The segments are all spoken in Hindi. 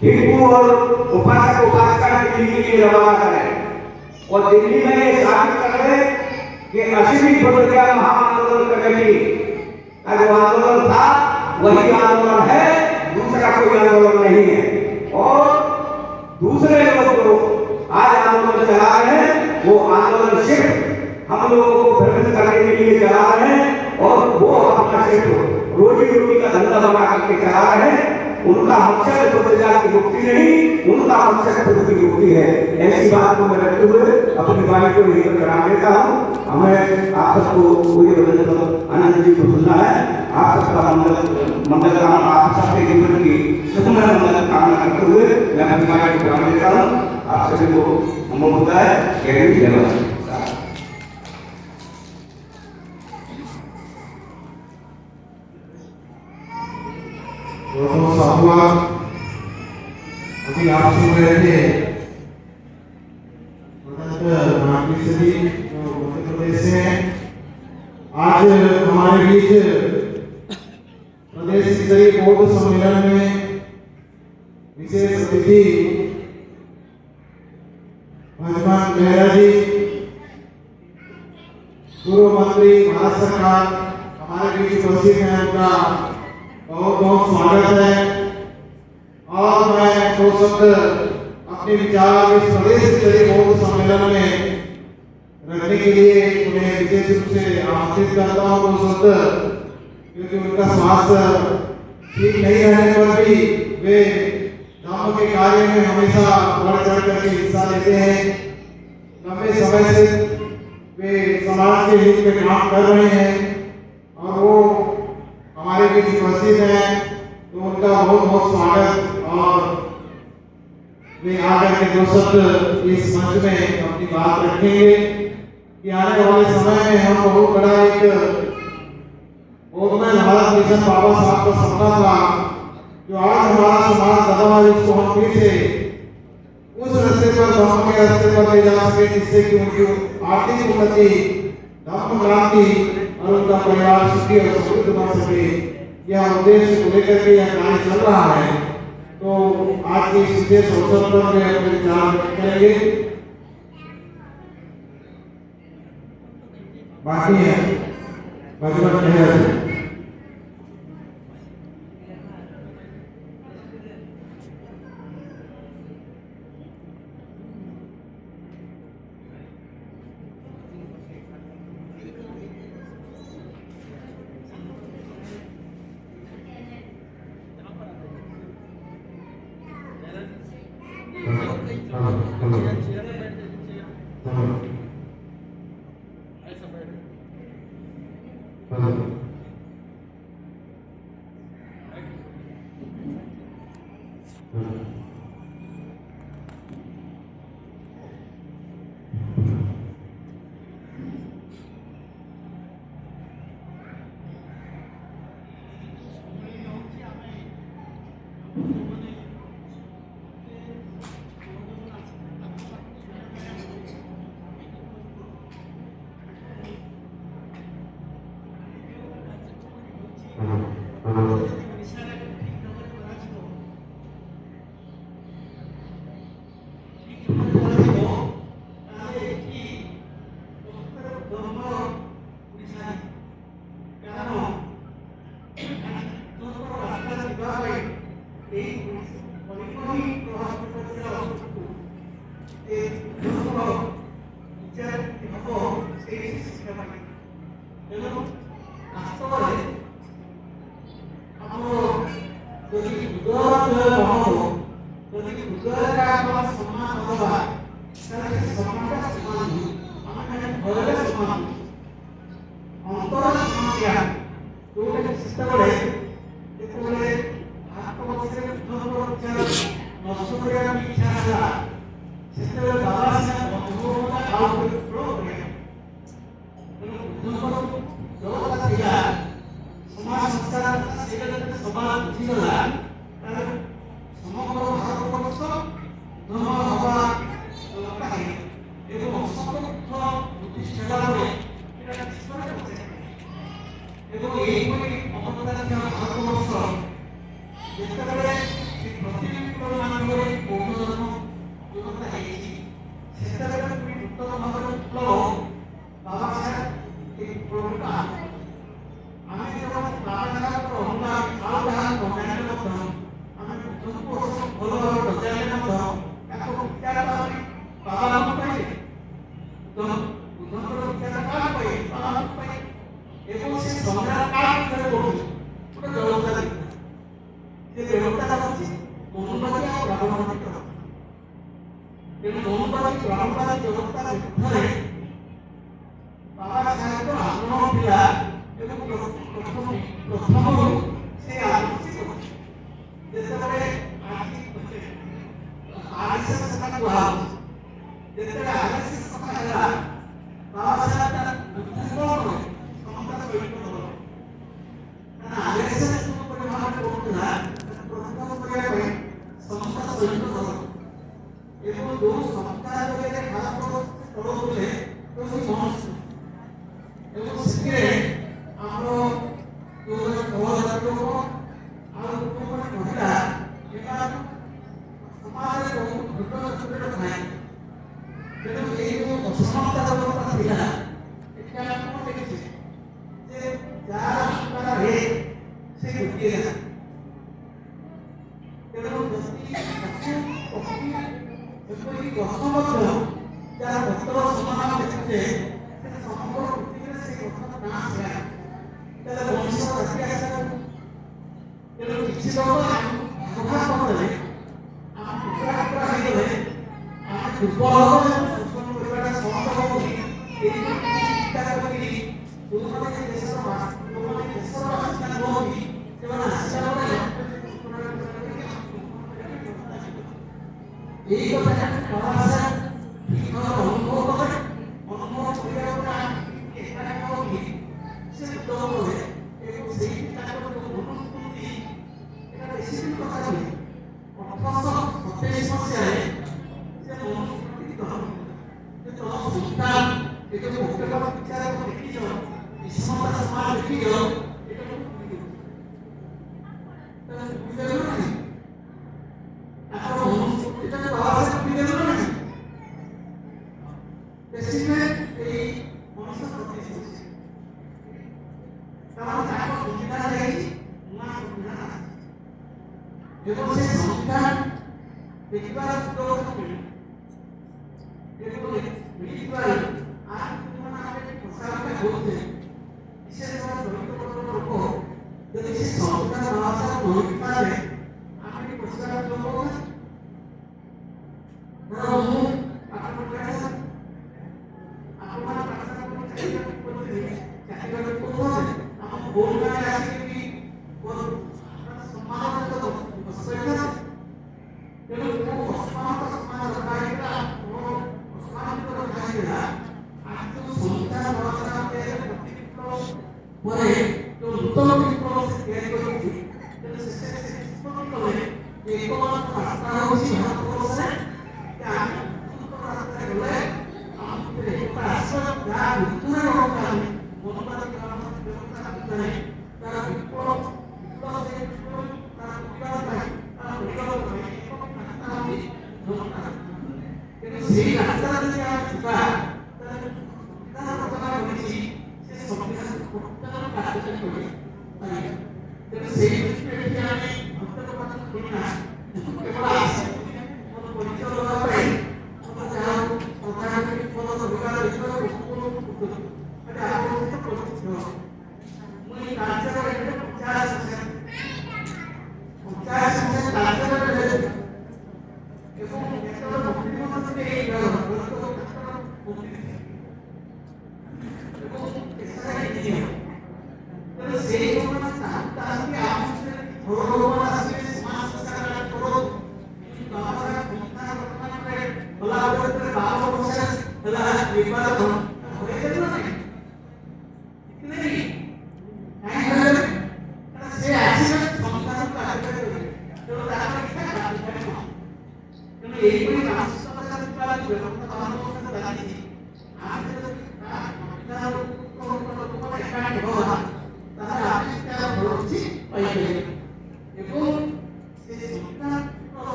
भिक्षु और उपासक उपासिका दिल्ली के लिए रवाना करें और दिल्ली में ये साबित कर रहे कि असीमित बदलिया महाआंदोलन कमेटी का जो आंदोलन था वही आंदोलन है, दूसरा कोई आंदोलन नहीं है। और दूसरे लोग जो आज आंदोलन चला रहे हैं वो आंदोलन सिर्फ हम लोगों को भ्रमित करने के लिए चला रहे हैं और वो अपना सिर्फ रोजी रोटी का धंधा बना करके चला रहे हैं। उनका मकसद प्रजा की मुक्ति नहीं, उनका मकसद खुद की मुक्ति है। ऐसी बात को मैं रखते हुए अपनी वाणी को यही करा देता हूँ। हमें आप सबको आनंद जी को सुनना है। आप सबका मंगल कामना, आप सबके जीवन की सुखमय मंगल कामना करते हुए मैं अपनी वाणी को करा देता हूँ। आप सभी को अमोल होता है। जय साधुआ अभी आप सुन रहे थे मध्य प्रदेश से आज हमारे बीच प्रदेश स्तरीय बौद्ध सम्मेलन में विशेष अतिथि भजमान मेहरा जी, पूर्व मंत्री भारत सरकार हमारे बीच उपस्थित हैं। उनका बहुत बहुत स्वागत है। और मैं दो शब्द अपने विचार इस प्रदेश स्तरीय बौद्ध सम्मेलन में रखने के लिए उन्हें विशेष रूप से आमंत्रित करता हूँ। दो शब्द, क्योंकि उनका स्वास्थ्य ठीक नहीं रहने पर भी वे धर्म के कार्य में हमेशा बढ़ चढ़ करके हिस्सा लेते हैं। लंबे समय से वे समाज के हित में काम कर रहे हैं और वो हमारे बीच उपस्थित हैं, तो उनका बहुत बहुत स्वागत। और वे आकर के दो शब्द इस मंच में अपनी बात रखेंगे कि आने वाले समय में हम बहुत बड़ा एक बौद्धमय भारत मिशन बाबा साहब का सपना था, जो आज हमारा समाज दबा है, उसको हम फिर से उस रास्ते पर, धर्म के रास्ते पर ले जा सके, जिससे कि उनकी आर्थिक उन्नति, धर्म क्रांति और उनका परिवार सुखी और समृद्ध बन सके। यह उद्देश्य को लेकर के यह कार्य चल रहा है। तो आज के इस विशेष अवसर पर वे अपने विचार व्यक्त करेंगे। बाकी है भगवान मेहर।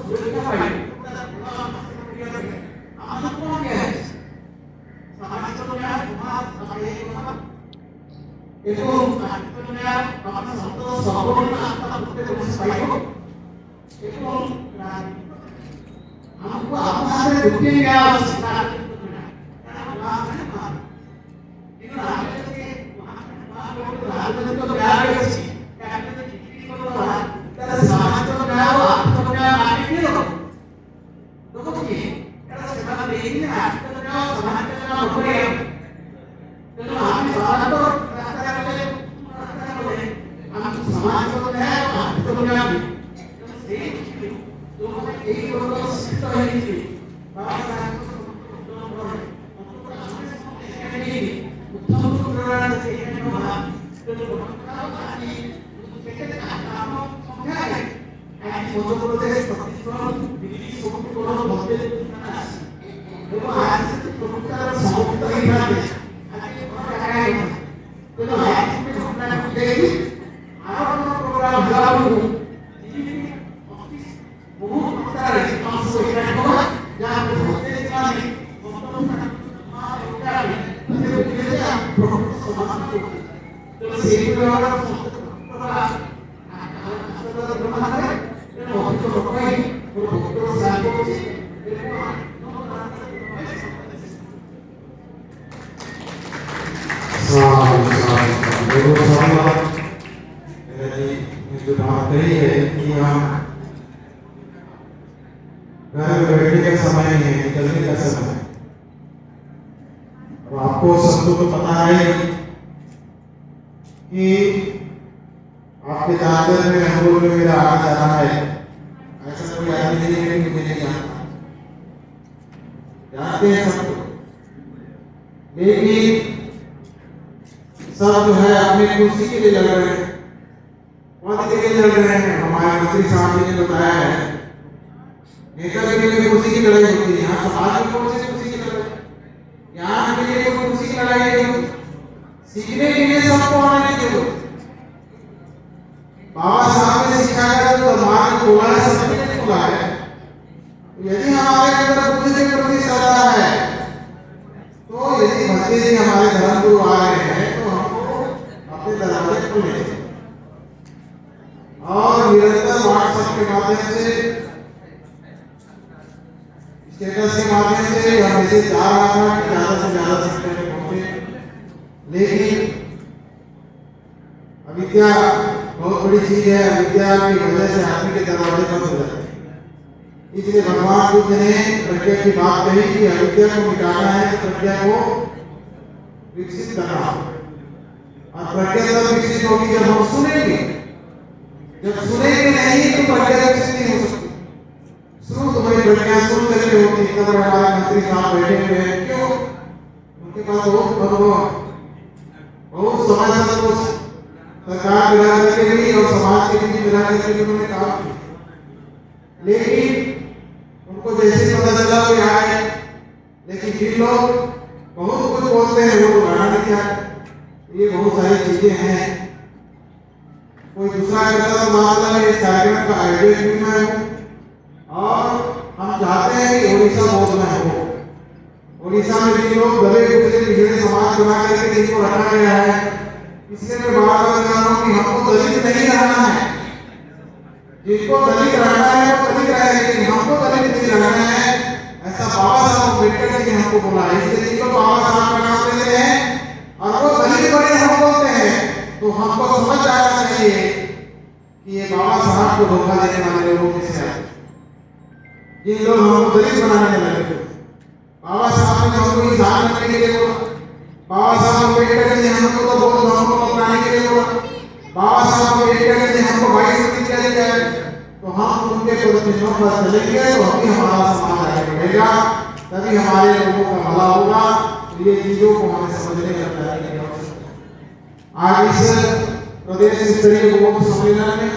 सुरक्षा पाहिजे आम्हाला कोण घ्यायचं समाजाचं न्याय एकूण न्याय आपण संतो संपूर्ण आता प्रत्येक गोष्ट पाहिजे एकूण हमको अपना दुखी न्याय आवश्यकता बैठने का समय नहीं है, निकलने का समय। और आपको सबको तो पता है कि आपके दादर में अमरूद में मेरा आना जाना है, ऐसा कोई आदमी नहीं है कि मुझे नहीं जानता, जानते हैं सबको। लेकिन सब जो है अपनी कुर्सी के लिए लड़ रहे हैं। पद के लिए लड़ रहे हैं। हमारे मंत्री साहब जी ने बताया है नेता के लिए कुर्सी की लड़ाई होती है, यहाँ समाज में कौन सी कुर्सी की लड़ाई, यहाँ के लिए कोई कुर्सी की लड़ाई नहीं होती। सीखने के लिए सबको आना चाहिए। बाबा साहब ने सिखाया जो दरबार खोला है सबके लिए खोला है। यदि हमारे अंदर बुद्ध के प्रति श्रद्धा है तो यदि भक्ति जी हमारे धर्म गुरु आ रहे हैं तो हमको अपने दरवाजे खोलने और निरंतर व्हाट्सएप के माध्यम से स्टेटस के माध्यम से हम इसे चाह रहा था कि ज्यादा से ज्यादा संख्या में पहुंचे। लेकिन अविद्या बहुत बड़ी चीज है। अविद्या की वजह से आदमी के दरवाजे बंद हो जाते हैं। इसलिए भगवान बुद्ध ने प्रज्ञा की बात कही कि अविद्या को मिटाना है तो प्रज्ञा को विकसित करना है। और प्रज्ञा तब विकसित होगी जब हम सुनेंगे। जब सुनेंगे नहीं तो प्रज्ञा विकसित नहीं हो सकती। शुरू तो भाई प्रज्ञा सुन करके होती है। तब हमारे मंत्री साहब बैठे हुए हैं, क्यों? उनके पास बहुत अनुभव, बहुत समय सबको सरकार मिला करके भी और समाज के बीच मिला करके भी उन्होंने काम किया। लेकिन उनको जैसे पता चला वो आए, लेकिन जिन लोग बहुत कुछ बोलते हैं वो गाना नहीं आए। ये बहुत सारी चीजें हैं। कोई दूसरा करता तो मामला इस कार्यक्रम का आयोजन भी मैं हूँ और हम चाहते हैं कि उड़ीसा बोर्ड में हो। उड़ीसा में जिन लोग दबे कुचले पिछड़े समाज बना करके जिनको रखा गया है, इसलिए मैं बार बार कह रहा हूँ कि हमको दलित नहीं रहना है। जिनको दलित रहना है वो दलित रहे, लेकिन हमको दलित नहीं रहना है। ऐसा बाबा साहब अम्बेडकर जी ने हमको बोला है। इसलिए जिनको बाबा साहब का नाम लेते हैं और वो दलित बड़े हम बोलते हैं तो हमको समझ जाना चाहिए कि ये बाबा साहब को धोखा देने वाले लोगों में से आए। जिन लोग हमको दलित बनाने लगे थे, बाबा साहब ने हमको इंसान बनने के लिए बोला। बाबा साहब अम्बेडकर जी ने हमको तो बहुत धर्मों को अपनाने के लिए बोला। बाबा साहब अम्बेडकर जी ने हमको 22 प्रतिज्ञा दी है। तो हम उनके प्रतिज्ञाओं पर चलेंगे तो अभी हमारा समाज आगे बढ़ेगा, तभी हमारे लोगों का भला होगा। तो ये चीजों को हमें समझने की आवश्यकता है। आज इस प्रदेश स्तरीय लोगों सम्मेलन में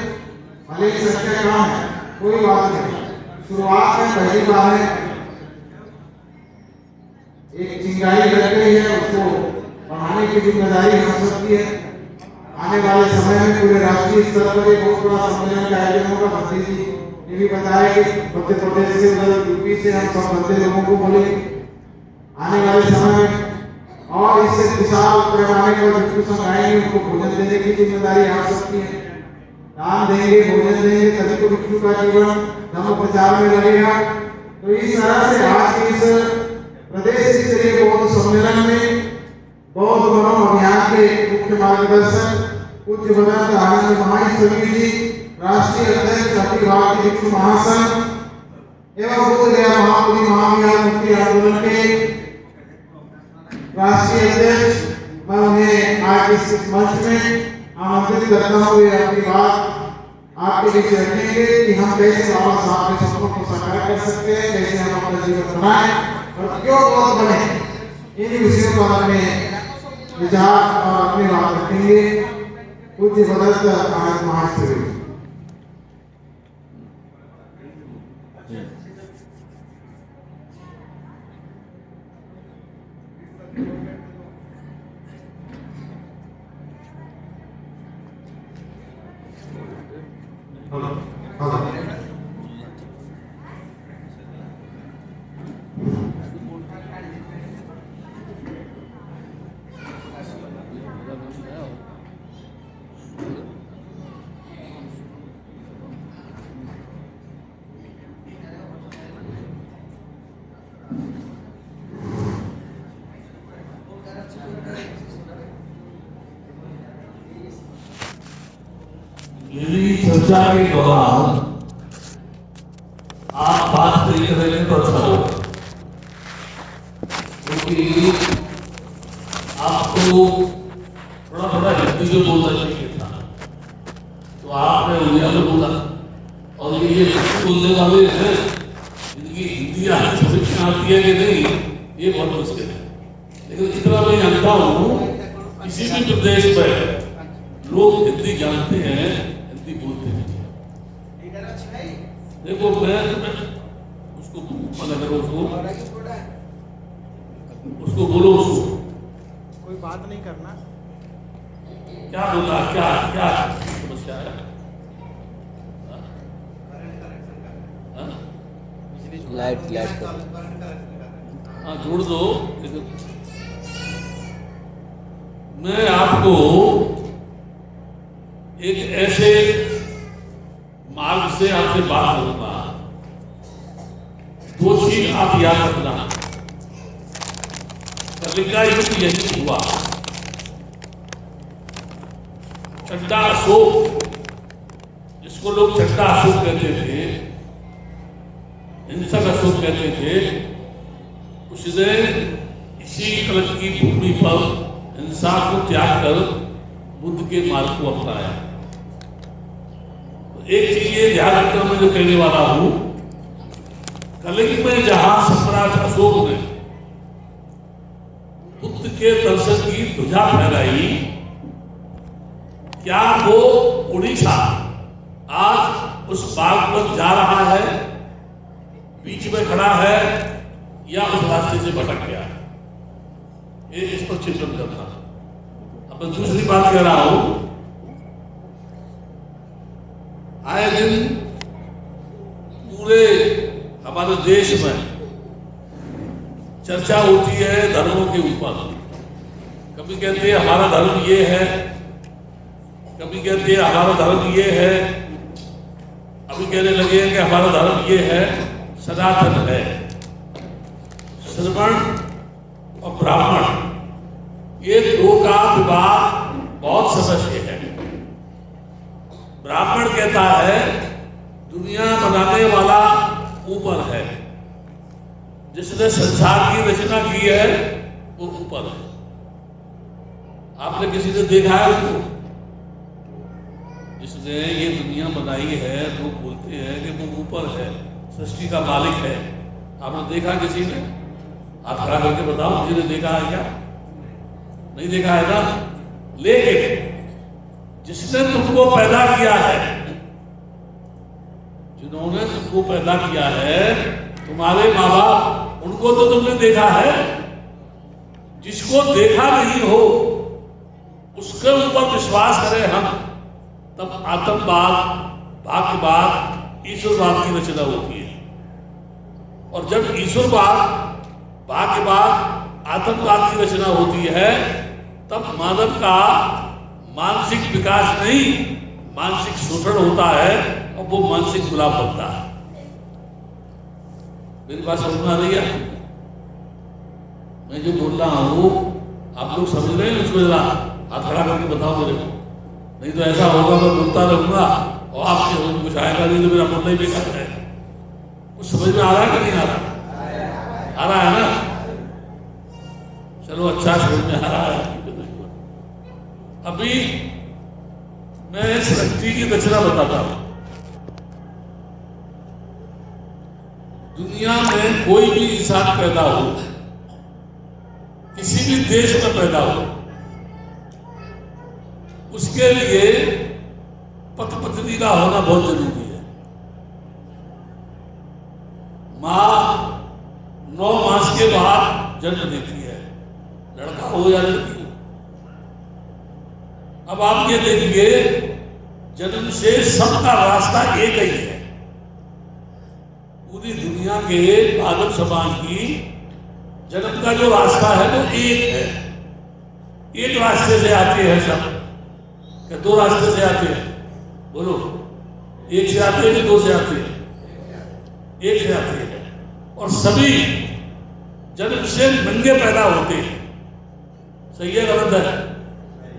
भले ही संख्या कम है, कोई बात नहीं। शुरुआत में पहली बार है, एक चिंगारी लग गई है, उसको बढ़ाने की जिम्मेदारी हम सबकी है। आने वाले समय में पूरे राष्ट्रीय स्तर पर एक बहुत बड़ा सम्मेलन का आयोजन होगा। मंत्री जी ये भी बताया कि मध्य प्रदेश से उधर यूपी से हम सब बंदे लोगों को बोले आने वाले समय में और इससे विशाल पैमाने पर भिक्षु संघ आएंगे, उनको भोजन देने की जिम्मेदारी आप सबकी है। दान देंगे, भोजन देंगे, तभी तो भिक्षु का जीवन धर्म प्रचार में लगेगा। तो इस तरह से आज के इस प्रदेश स्तरीय बौद्ध सम्मेलन में बौद्ध वनम अभियान के मुख्य मार्गदर्शक पूज्य भगवंत आनंद महाईश्वरी जी, राष्ट्रीय अध्यक्ष अखिल भारतीय भिक्षु महासंघ एवं बुद्ध गया महाबोधि महाविहार मुक्ति आंदोलन के राष्ट्रीय अध्यक्ष, मैं उन्हें आज इस मंच में आमंत्रित करता हूँ। वे अपनी बात आपके बीच रखेंगे कि हम कैसे बाबा साहब के सपनों को साकार कर सकते हैं, कैसे हम अपना जीवन बनाएं और क्यों बौद्ध बने, इन विषयों पर अपने विचार और अपनी बात रखेंगे पूज्य भगवंत आनंद महाईश्वरी। मेरी चर्चा के दौरान आप बात करते रहेंगे तो अच्छा होगा, क्योंकि आपको थोड़ा थोड़ा हिंदी जो बोलना चाहिए था, तो आपने उड़िया में बोला। और ये बोलने वाले हैं जिनकी हिंदी समझ में आती है कि नहीं, ये बहुत मुश्किल है। लेकिन इतना मैं जानता हूँ, किसी भी प्रदेश में लोग हिंदी जानते हैं, हिंदी बोलते हैं। देखो मैं उसको मना करो, उसको बोलो, उसको कोई बात नहीं करना। क्या बोला, क्या क्या समस्या है? लाइट हाँ जोड़ दो। मैं आपको एक ऐसे मार्ग से आपसे बात करूंगा, दो चीज आप याद रखना। कलिंगा युद्ध यही हुआ। चंडा अशोक, जिसको लोग चंडा अशोक कहते थे, हिंसक अशोक कहते थे, उसने इसी कलंक की भूमि पर हिंसा को त्याग कर बुद्ध के मार्ग को अपनाया। तो एक चीज ये ध्यान रखना, मैं जो कहने वाला हूं, कलिंग में जहां सम्राट अशोक ने बुद्ध के दर्शन की ध्वजा फहराई, क्या वो उड़ीसा आज उस मार्ग पर जा रहा है, बीच में खड़ा है, या उस रास्ते से भटक गया? ये इस पर चिंतन करना। अब मैं दूसरी बात कह रहा हूं, आए दिन पूरे हमारे देश में चर्चा होती है धर्मों के ऊपर। कभी कहते हैं हमारा धर्म ये है, कभी कहते हैं हमारा धर्म ये है, अभी कहने लगे हैं कि हमारा धर्म ये है, सनातन है। श्रमण और ब्राह्मण, ये दो का विवाद बहुत समय से है। ब्राह्मण कहता है दुनिया बनाने वाला ऊपर है, जिसने संसार की रचना की है वो ऊपर है। आपने किसी ने देखा है उसको? जिसने ये दुनिया बनाई है, लोग बोलते हैं कि वो ऊपर है, सृष्टि का मालिक है। आपने देखा किसी ने? आप खड़ा करके बताओ, किसी ने देखा है क्या? नहीं देखा है ना? लेकिन जिसने तुमको पैदा किया है, जिन्होंने तुमको पैदा किया है, तुम्हारे माँ बाप, उनको तो तुमने देखा है। जिसको देखा नहीं हो उसके ऊपर विश्वास करें हम, तब आतंकवाद, भाग्यवाद, ईश्वरवाद की रचना होती है। और जब ईश्वरवाद के बाद आतंकवाद की रचना होती है, तब मानव का मानसिक विकास नहीं, मानसिक शोषण होता है और वो मानसिक गुलाम बनता है। मेरी बात समझ में आ रही है? मैं जो बोल रहा हूँ आप लोग समझ रहे हैं? उसको जरा हाथ खड़ा करके बताओ मेरे को, नहीं तो ऐसा होगा मैं बोलता रहूंगा और आपके समझ में कुछ आएगा नहीं तो मेरा बोलना ही बेकार है। कुछ समझ में आ रहा है कि नहीं आ रहा? आ रहा है ना? चलो अच्छा, समझ में आ रहा है। अभी मैं सृष्टि की रचना बताता हूं। दुनिया में कोई भी इंसान पैदा हो, किसी भी देश में पैदा हो, उसके लिए पति पत्नी का होना बहुत जरूरी है। मां 9 मास के बाद जन्म देती है, लड़का हो या लड़की हो। अब आप ये देखिए, जन्म से सबका रास्ता एक ही है। पूरी दुनिया के मानव समाज की जन्म का जो रास्ता है वो एक है। एक रास्ते से आते हैं सब, क्या 2 रास्ते से आते हैं? बोलो, एक से आते हैं कि 2 से आते हैं? एक से आते हैं। और सभी जन्म से नंगे पैदा होते हैं। सही है गलत है?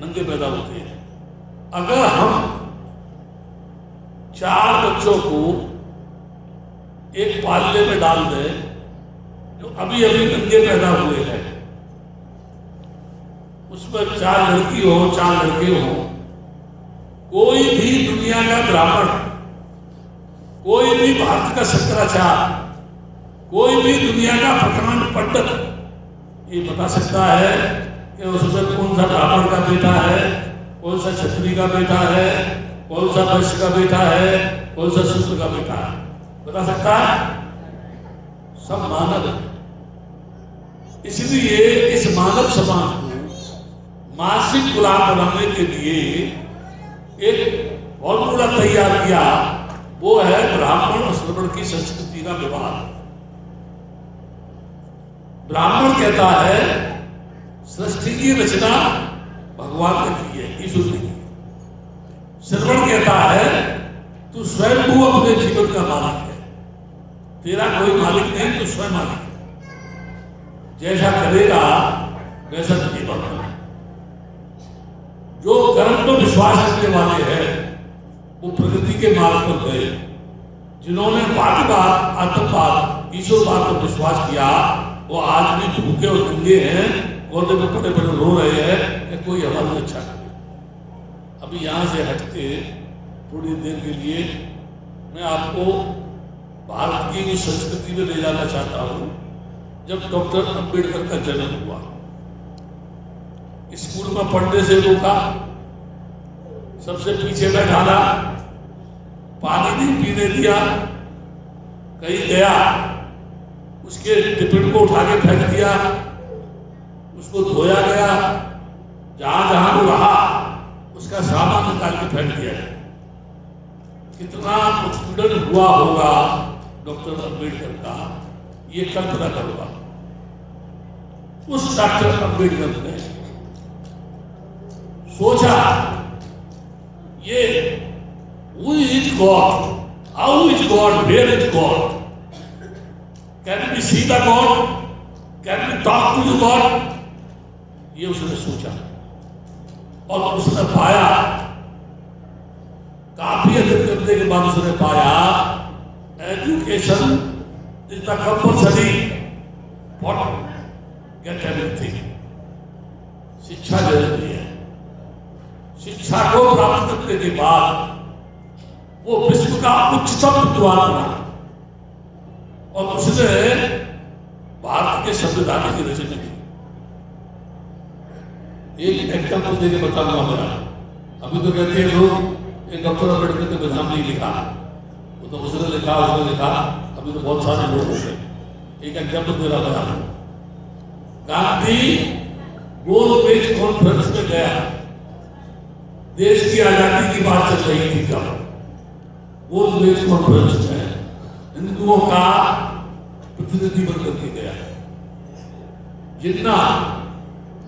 नंगे पैदा होते हैं। अगर हम 4 बच्चों को एक पालने में डाल दें जो अभी अभी नंगे पैदा हुए हैं, उसमें 4 लड़की हो 4 लड़के हो, कोई भी दुनिया का ब्राह्मण, कोई भी भारत का शंकराचार्य, कोई भी दुनिया का प्रकांड पंडित ये बता सकता है कि उसमें कौन सा ब्राह्मण का बेटा है, कौन सा क्षत्रिय का बेटा है, कौन सा वैश्य का बेटा है, कौन सा शूद्र का बेटा है? बता सकता है? सब मानव है। इसलिए इस मानव समाज को मानसिक गुलाम बनाने के लिए एक फॉर्मूला तैयार किया, वो है ब्राह्मण और श्रवण की संस्कृति का विवाद। ब्राह्मण कहता है सृष्टि की रचना भगवान ने की है, ईश्वर ने की है। श्रवण कहता है तू स्वयं तू अपने जीवन का मालिक है, तेरा कोई मालिक नहीं, तू स्वयं मालिक है। जैसा करेगा वैसा तुझे बनना। जो कर्म पर विश्वास रखने वाले हैं वो प्रगति के मार्ग पर गए। जिन्होंने बाकीबाद, आतंकवाद, ईश्वरवाद पर विश्वास किया वो आज भी भूखे और नंगे हैं, गोदे में पड़े पड़े रो रहे हैं कि कोई हमारी रक्षा करे। अभी यहाँ से हटके थोड़ी देर के लिए मैं आपको भारत की उस संस्कृति में ले जाना चाहता हूँ जब डॉक्टर अंबेडकर का जन्म हुआ। स्कूल में पढ़ने से रोका, सबसे पीछे बैठाला, पानी नहीं पीने दिया, कहीं गया उसके टिफिन को उठा के फेंक दिया, उसको धोया गया, जहां जहां वो रहा उसका सामान निकाल के फेंक दिया गया। कितना उत्पीड़न हुआ होगा डॉक्टर अंबेडकर का, ये कल्पना करूंगा। उस डॉक्टर अंबेडकर ने सोचा ये who is God, how is God, where is God, can we see the God, can we talk to the God, ये उसने सोचा और उसने पाया। काफी अध्ययन करने के बाद उसने पाया education is the compulsory for get everything. शिक्षा जरूरी है। शिक्षा को प्राप्त करने के बाद वो विश्व का उच्चतम विद्वान बना और उसने भारत के संविधान की रचना की। एक एग्जाम्पल देके बताऊंगा मैं। अभी तो कहते हैं लोग एक डॉक्टर अंबेडकर ने विधान नहीं लिखा, वो तो उसने लिखा। अभी तो बहुत सारे लोग हो गए। एक एग्जाम्पल दे रहा था, गांधी गोल मेज कॉन्फ्रेंस में गया, देश की आजादी की बात चल रही थी तब, गोलमेज कॉन्फ्रेंस में हिंदुओं का प्रतिनिधि बनकर के गया, जिन्ना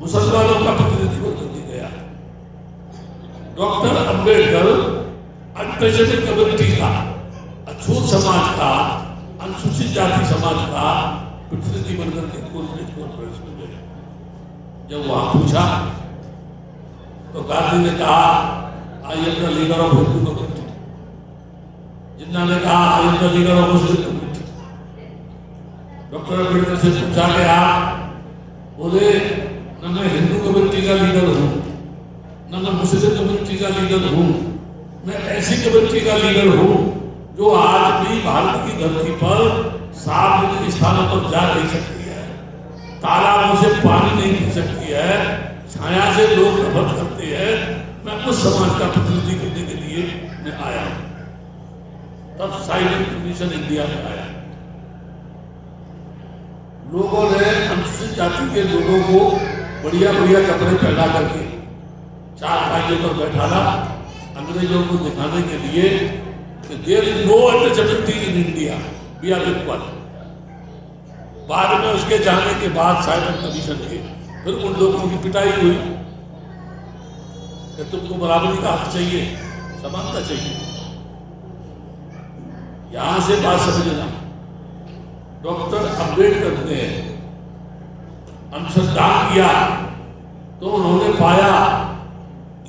मुसलमानों का प्रतिनिधि बनकर के गया। डॉक्टर अंबेडकर अनटचेबल कम्युनिटी का, अछूत समाज का, अनुसूचित जाति समाज का प्रतिनिधि बनकर के गोलमेज कॉन्फ्रेंस में गए। जब वहां पूछा तो गांधी ने कहा I am the leader of Hindu community, Jinnah ने कहा I am the leader of Muslim community. Doctor Ambedkar से पूछा गया, बोले न मैं हिंदू कम्युनिटी का लीडर हूँ, न मैं मुस्लिम कम्युनिटी का लीडर हूँ, मैं ऐसी कम्युनिटी का लीडर हूँ जो आज भी भारत की धरती पर सार्वजनिक स्थानों पर जा नहीं सकती है, तालाबों से पानी नहीं पी सकती है, छाया से लोग नफरत करते हैं। मैं उस समाज का प्रतिनिधि करने के लिए मैं आया। तब साइलेंट कमीशन इंडिया में आया। लोगों ने अनुसूचित जाति के लोगों को बढ़िया बढ़िया कपड़े पहना करके चार भाइयों पर बैठाना, अंग्रेजों को दिखाने के लिए कि there is no untouchability in India, we are equal. बाद में उसके जाने के बाद साइलेंट कमीशन के फिर उन लोगों की पिटाई हुई कि तुमको बराबरी का हक चाहिए, समानता चाहिए। यहां से बात समझना, डॉक्टर अंबेडकर ने अनुसंधान किया तो उन्होंने पाया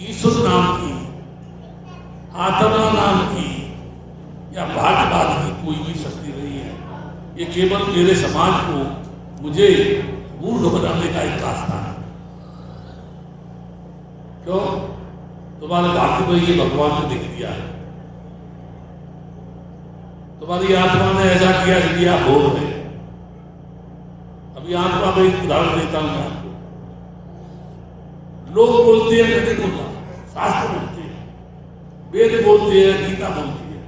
ईश्वर नाम की, आत्मा नाम की या भाग्यवाद की कोई भी शक्ति नहीं है। ये केवल मेरे समाज को, मुझे मूर्ख बनाने का एक रास्ता है। क्यों? तुम्हारे भाग्य में ये भगवान ने दिख दिया है, तुम्हारी आत्मा ने ऐसा किया कि आप भोग रहे। अभी आत्मा में एक उदाहरण देता हूं मैं आपको। लोग बोलते हैं, मैं नहीं बोलता, शास्त्र बोलते हैं, वेद बोलते हैं, गीता बोलती है।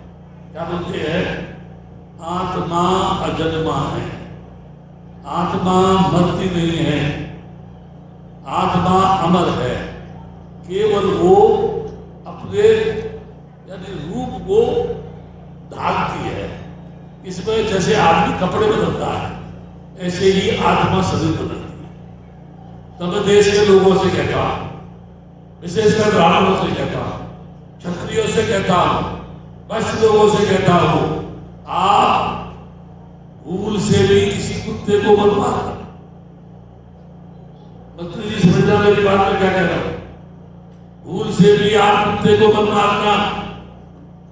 क्या बोलते हैं? आत्मा अजन्मा है, आत्मा मरती नहीं है, आत्मा अमर है, केवल वो अपने यानी रूप को धारती है। इसमें जैसे आदमी कपड़े बदलता है, ऐसे ही आत्मा शरीर बदलती है। तो मैं देश के लोगों से कहता हूं, विशेषकर ब्राह्मणों से कहता हूं, क्षत्रियों से कहता हूं, वैश्य लोगों से कहता हूं, आप भूल से भी किसी कुत्ते को मत मारना। मंत्री जी समझना मेरी बात में क्या कह रहा हूं? भूल से भी आप कुत्ते को मत मारना।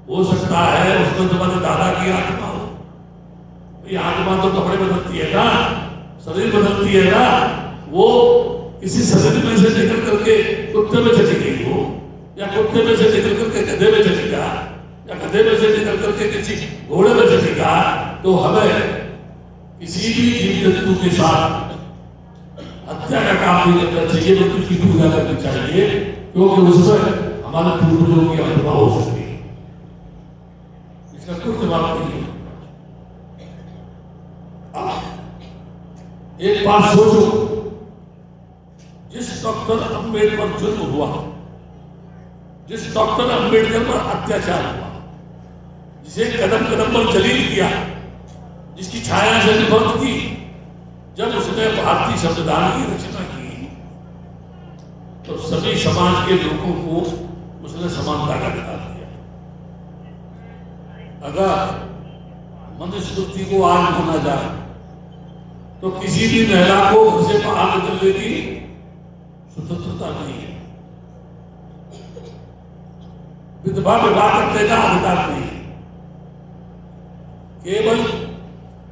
हो सकता है उसमें तुम्हारे दादा की आत्मा हो। ये आत्मा तो कपड़े बदलती है ना, शरीर बदलती है ना, वो किसी शरीर में से निकल करके कुत्ते में चली गई हो, या कुत्ते में से निकल करके गधे में चलेगा, या गधे में से निकल करके किसी घोड़े में चलेगा। तो हमें किसी भी जीव जंतु के साथ हत्या का काम नहीं करना चाहिए, तो उसकी पूजा करनी चाहिए, क्योंकि उसमें हमारे पूर्वजों की आत्मा हो सकती है। इसका कोई जवाब नहीं है। एक बात सोचो, जिस डॉक्टर अंबेडकर जुर्म हुआ, जिस डॉक्टर अंबेडकर पर अत्याचार हुआ, जिसे कदम कदम पर जलील किया, जिसकी छाया से निभृत की, जब उसने भारतीय संविधान की रचना की तो सभी समाज के लोगों को उसने समानता का अधिकार दिया। अगर मनुस्मृति को आज माना जाए तो किसी भी महिला को घर से बाहर निकलने की स्वतंत्रता नहीं है, विधवा विवाह करने का अधिकार नहीं है, केवल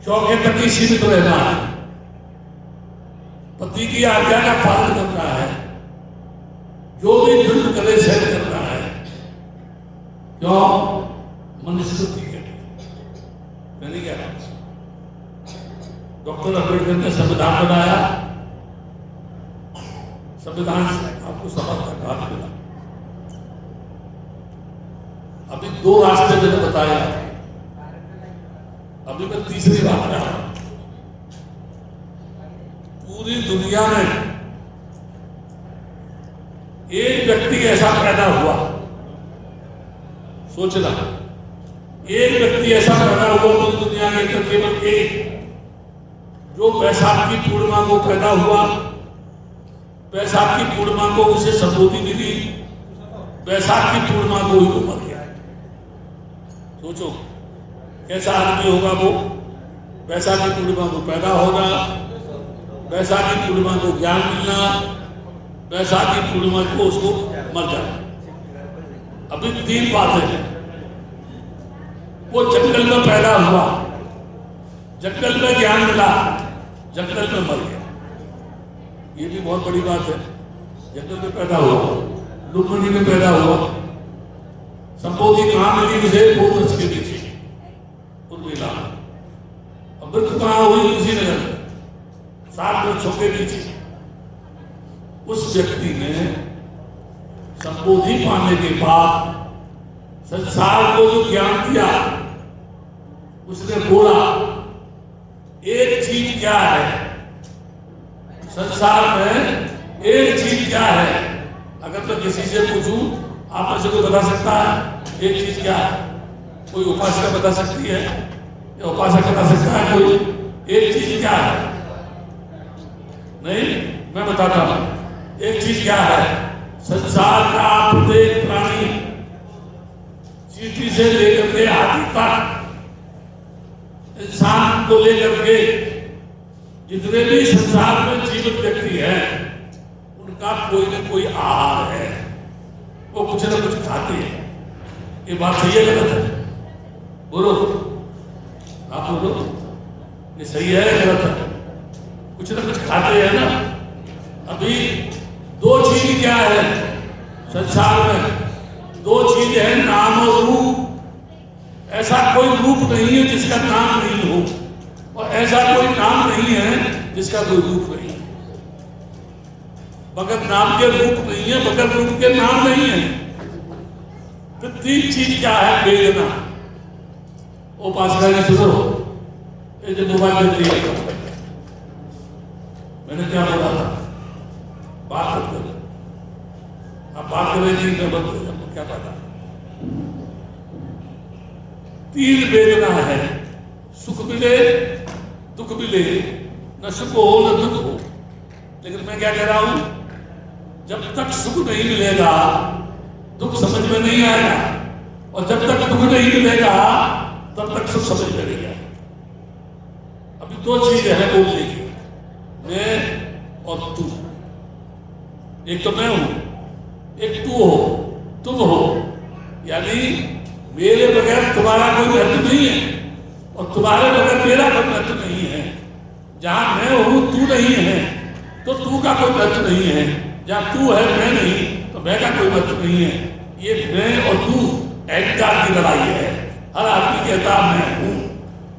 चौके तक ही सीमित रहना है, पति की आज्ञा का पालन करना है, जो भी जुल्म करे सहन करना है। क्यों? मनुस्मृति कहती है, मैं नहीं कह रहा। डॉक्टर अंबेडकर ने संविधान बनाया, संविधान आपको समर्थन का मिला। अभी दो रास्ते मैंने बताया, अभी मैं तीसरी बात कर रहा हूं। पूरी दुनिया में एक व्यक्ति ऐसा पैदा हुआ, सोचना, एक व्यक्ति ऐसा पैदा हुआ तो दुनिया के अंदर केवल एक, जो बैसाखी पूर्णिमा को पैदा हुआ, बैसाखी पूर्णिमा को उसे संबोधि मिली, बैसाखी पूर्णिमा को ही वो मर गया। सोचो कैसा आदमी होगा वो। बैसाखी पूर्णिमा को पैदा होना, बैसाखी पूर्णिमा को ज्ञान मिलना, बैसाखी पूर्णिमा को उसको मर जाना। अभी 3 बातें हैं। वो जंगल में पैदा हुआ, जंगल में ज्ञान मिला, जंगल में मर गया। ये भी बहुत बड़ी बात है। जंगल में पैदा हुआ, लुम्बिनी में पैदा हुआ, संबोधि कहाँ मिली उसे? 2 वर्ष के नीचे उर्मिला। अमृत कहाँ हुई? उसी नगर में 7 वर्षों के नीचे। उस व्यक्ति ने संबोधि पाने के बाद संसार को जो ज्ञान दिया, उसने बोला एक चीज क्या है संसार में, एक चीज क्या है? अगर मैं किसी से पूछूं, आप में से कोई बता सकता है एक चीज क्या है? कोई उपासना बता सकती है या उपासक बता सकता है कोई एक चीज क्या है? नहीं, मैं बताता हूं एक चीज क्या है। संसार का प्रत्येक प्राणी, चींटी से लेकर के हाथी तक, इंसान को लेकर के जितने भी संसार में जीवित व्यक्ति हैं, उनका कोई न कोई आहार है, वो कुछ न कुछ खाते हैं। ये बात सही है गलत है? बोलो, आप बोलो, ये सही है गलत है? कुछ न कुछ खाते हैं ना। अभी 2 चीज क्या है संसार में? 2 चीज है, नाम और रूप। ऐसा कोई रूप नहीं है जिसका नाम नहीं हो, और ऐसा कोई नाम नहीं है जिसका कोई रूप नहीं है। बगैर नाम के रूप नहीं है, बगैर रूप के नाम नहीं है। तो 3 चीज क्या है? वेदना। ओ पासवान जी सुनो, ये जो मोबाइल में दिया मैंने क्या बोला था? बात मत करो, आप बात करेंगे मैं बंद हो जाऊंगा, क्या पता। 3 वेदना है, सुख मिले दुख मिले, न सुख हो न दुख हो। लेकिन मैं क्या कह रहा हूं, जब तक सुख नहीं मिलेगा दुख समझ में नहीं आएगा, और जब तक दुख नहीं मिलेगा तब तक सुख समझ में नहीं आएगा। अभी 2 चीजें हैं बोलने की, मैं और तू। एक तो मैं हूं, एक तू हो, तुम हो। यानी मेरे बगैर तुम्हारा कोई महत्व नहीं है, और तुम्हारे बगैर मेरा कोई महत्व नहीं है। जहां मैं हूं तू नहीं है, तो तू का कोई महत्व नहीं है। जहां तू है मैं नहीं, तो मैं का कोई महत्व नहीं है। ये मैं और तू अहंकार की लड़ाई है। हर आदमी कहता मैं हूं।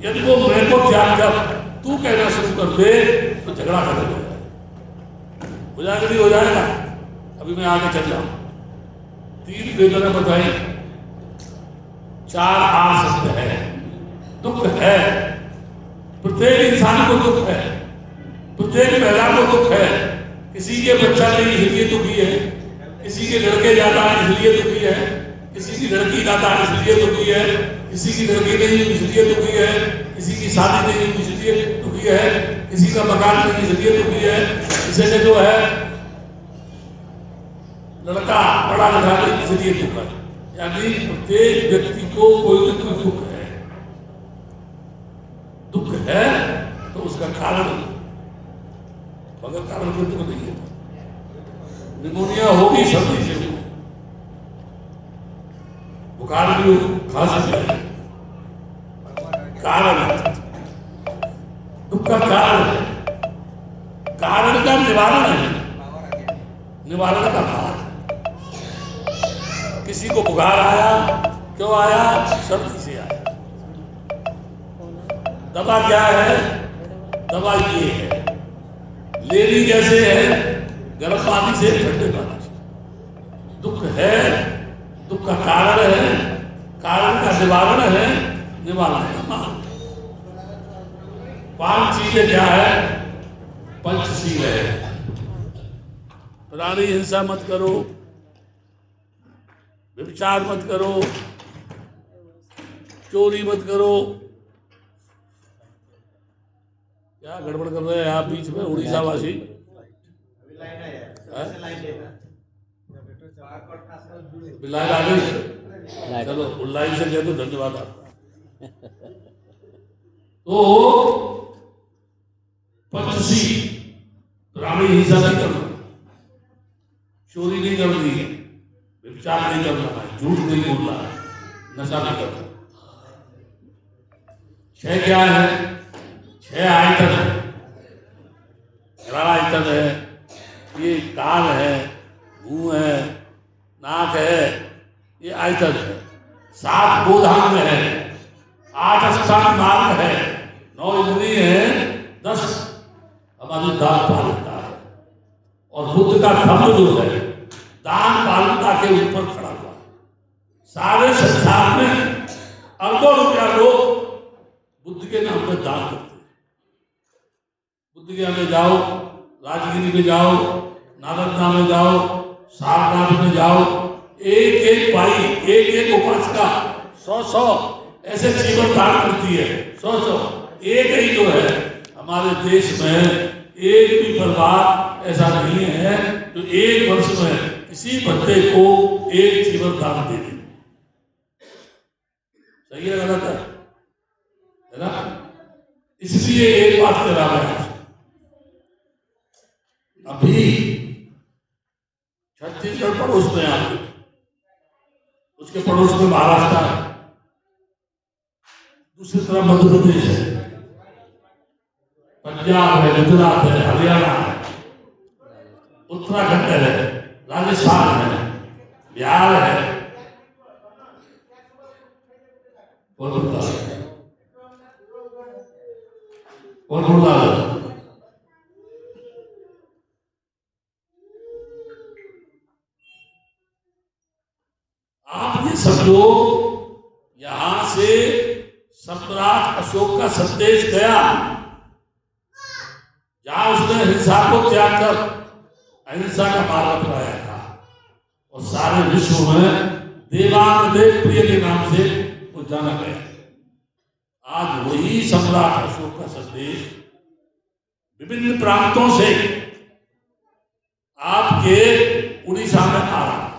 यदि वो मैं को त्याग कर तू कहना शुरू कर दे तो झगड़ा खत्म हो जाएगा। हो जाएगा नहीं हो जाएगा? अभी मैं आगे चल जाऊं। 3 वेदना बताई, 4 आ सकते हैं। दुख है, प्रत्येक इंसान को दुख है, प्रत्येक महिला को दुख है। किसी के बच्चा नहीं इसलिए दुखी है, किसी के लड़के जाता है इसलिए दुखी है, किसी की लड़की जाता है इसलिए दुखी है, किसी की लड़की नहीं इसलिए दुखी है, किसी की शादी नहीं इसलिए दुखी है, किसी का मकान नहीं इसलिए दुखी है, किसी ने जो है लड़का पढ़ा लिखा नहीं इसलिए दुख है। यानी प्रत्येक व्यक्ति को कोई न कोई दुख है। दुख है तो उसका कारण, मगर कारण कोई दुख नहीं है। निमोनिया होगी सर्दी से, बुखार भी हो, खांसी भी है, कारण है। दुख का कारण है, कारण का निवारण है, निवारण का भार। किसी को बुखार आया, क्यों आया? सर्दी से आया। दवा क्या है? दवा ये है, लेनी कैसे है? गर्म पानी से, ठंडे पानी से। दुख है, दुख का कारण है, कारण का निवारण है, निवारण का मार्ग। 5 चीजें क्या है? पंचशील है। प्राणी हिंसा मत करो, व्यभिचार मत करो, चोरी मत करो। क्या गड़बड़ कर रहे हैं आप बीच में उड़ीसा वासी? बिलाल आ गई, चलो उल्लाई से कह दो धन्यवाद आपका। तो पंचसी ग्रामीण हिंसा नहीं करना, चोरी नहीं करनी है, व्यभिचार नहीं करना है, झूठ नहीं बोलना है, नशा नहीं करना। 6 क्या है? 6 आयतन है। आयतन है, ये कान है, मुंह है, नाक है, ये आयतन है। 7 बोधांग है, 8 अष्टांग मार्ग है, 9 इंद्रिय है, 10 हमारी दान पालिता है। और बुद्ध का धम्म जो है दान पालिता के ऊपर खड़ा हुआ है। सारे संसार में अरबों रुपया लोग बुद्ध के नाम पर दान करते हैं। बुद्ध गया में जाओ, राजगिरी में जाओ, नालंदा में जाओ, सारनाथ में जाओ, एक एक भाई, एक एक उपासका 100 ऐसे जीवन दान करती है। 100 एक ही जो है हमारे देश में, एक भी परिवार ऐसा नहीं है जो एक वर्ष में किसी बच्चे को एक जीवन दान दे दे। सही है गलत है ना? इसलिए एक बात कह रहा है, अभी छत्तीसगढ़ पड़ोस में आपके, उसके पड़ोस में महाराष्ट्र है, दूसरी तरफ मध्य प्रदेश है, पंजाब है, गुजरात है, हरियाणा है, उत्तराखंड है, राजस्थान है, बिहार है, आप ये समझो, यहां से सम्राट अशोक का संदेश गया, जहां उसने हिंसा को त्याग कर अहिंसा का मार्ग अपनाया था, और सारे विश्व में देवांगदेव प्रिय के नाम से वो जाना गया। आज वही सम्राट अशोक का संदेश विभिन्न प्रांतों से आपके उड़ीसा में आ रहा है।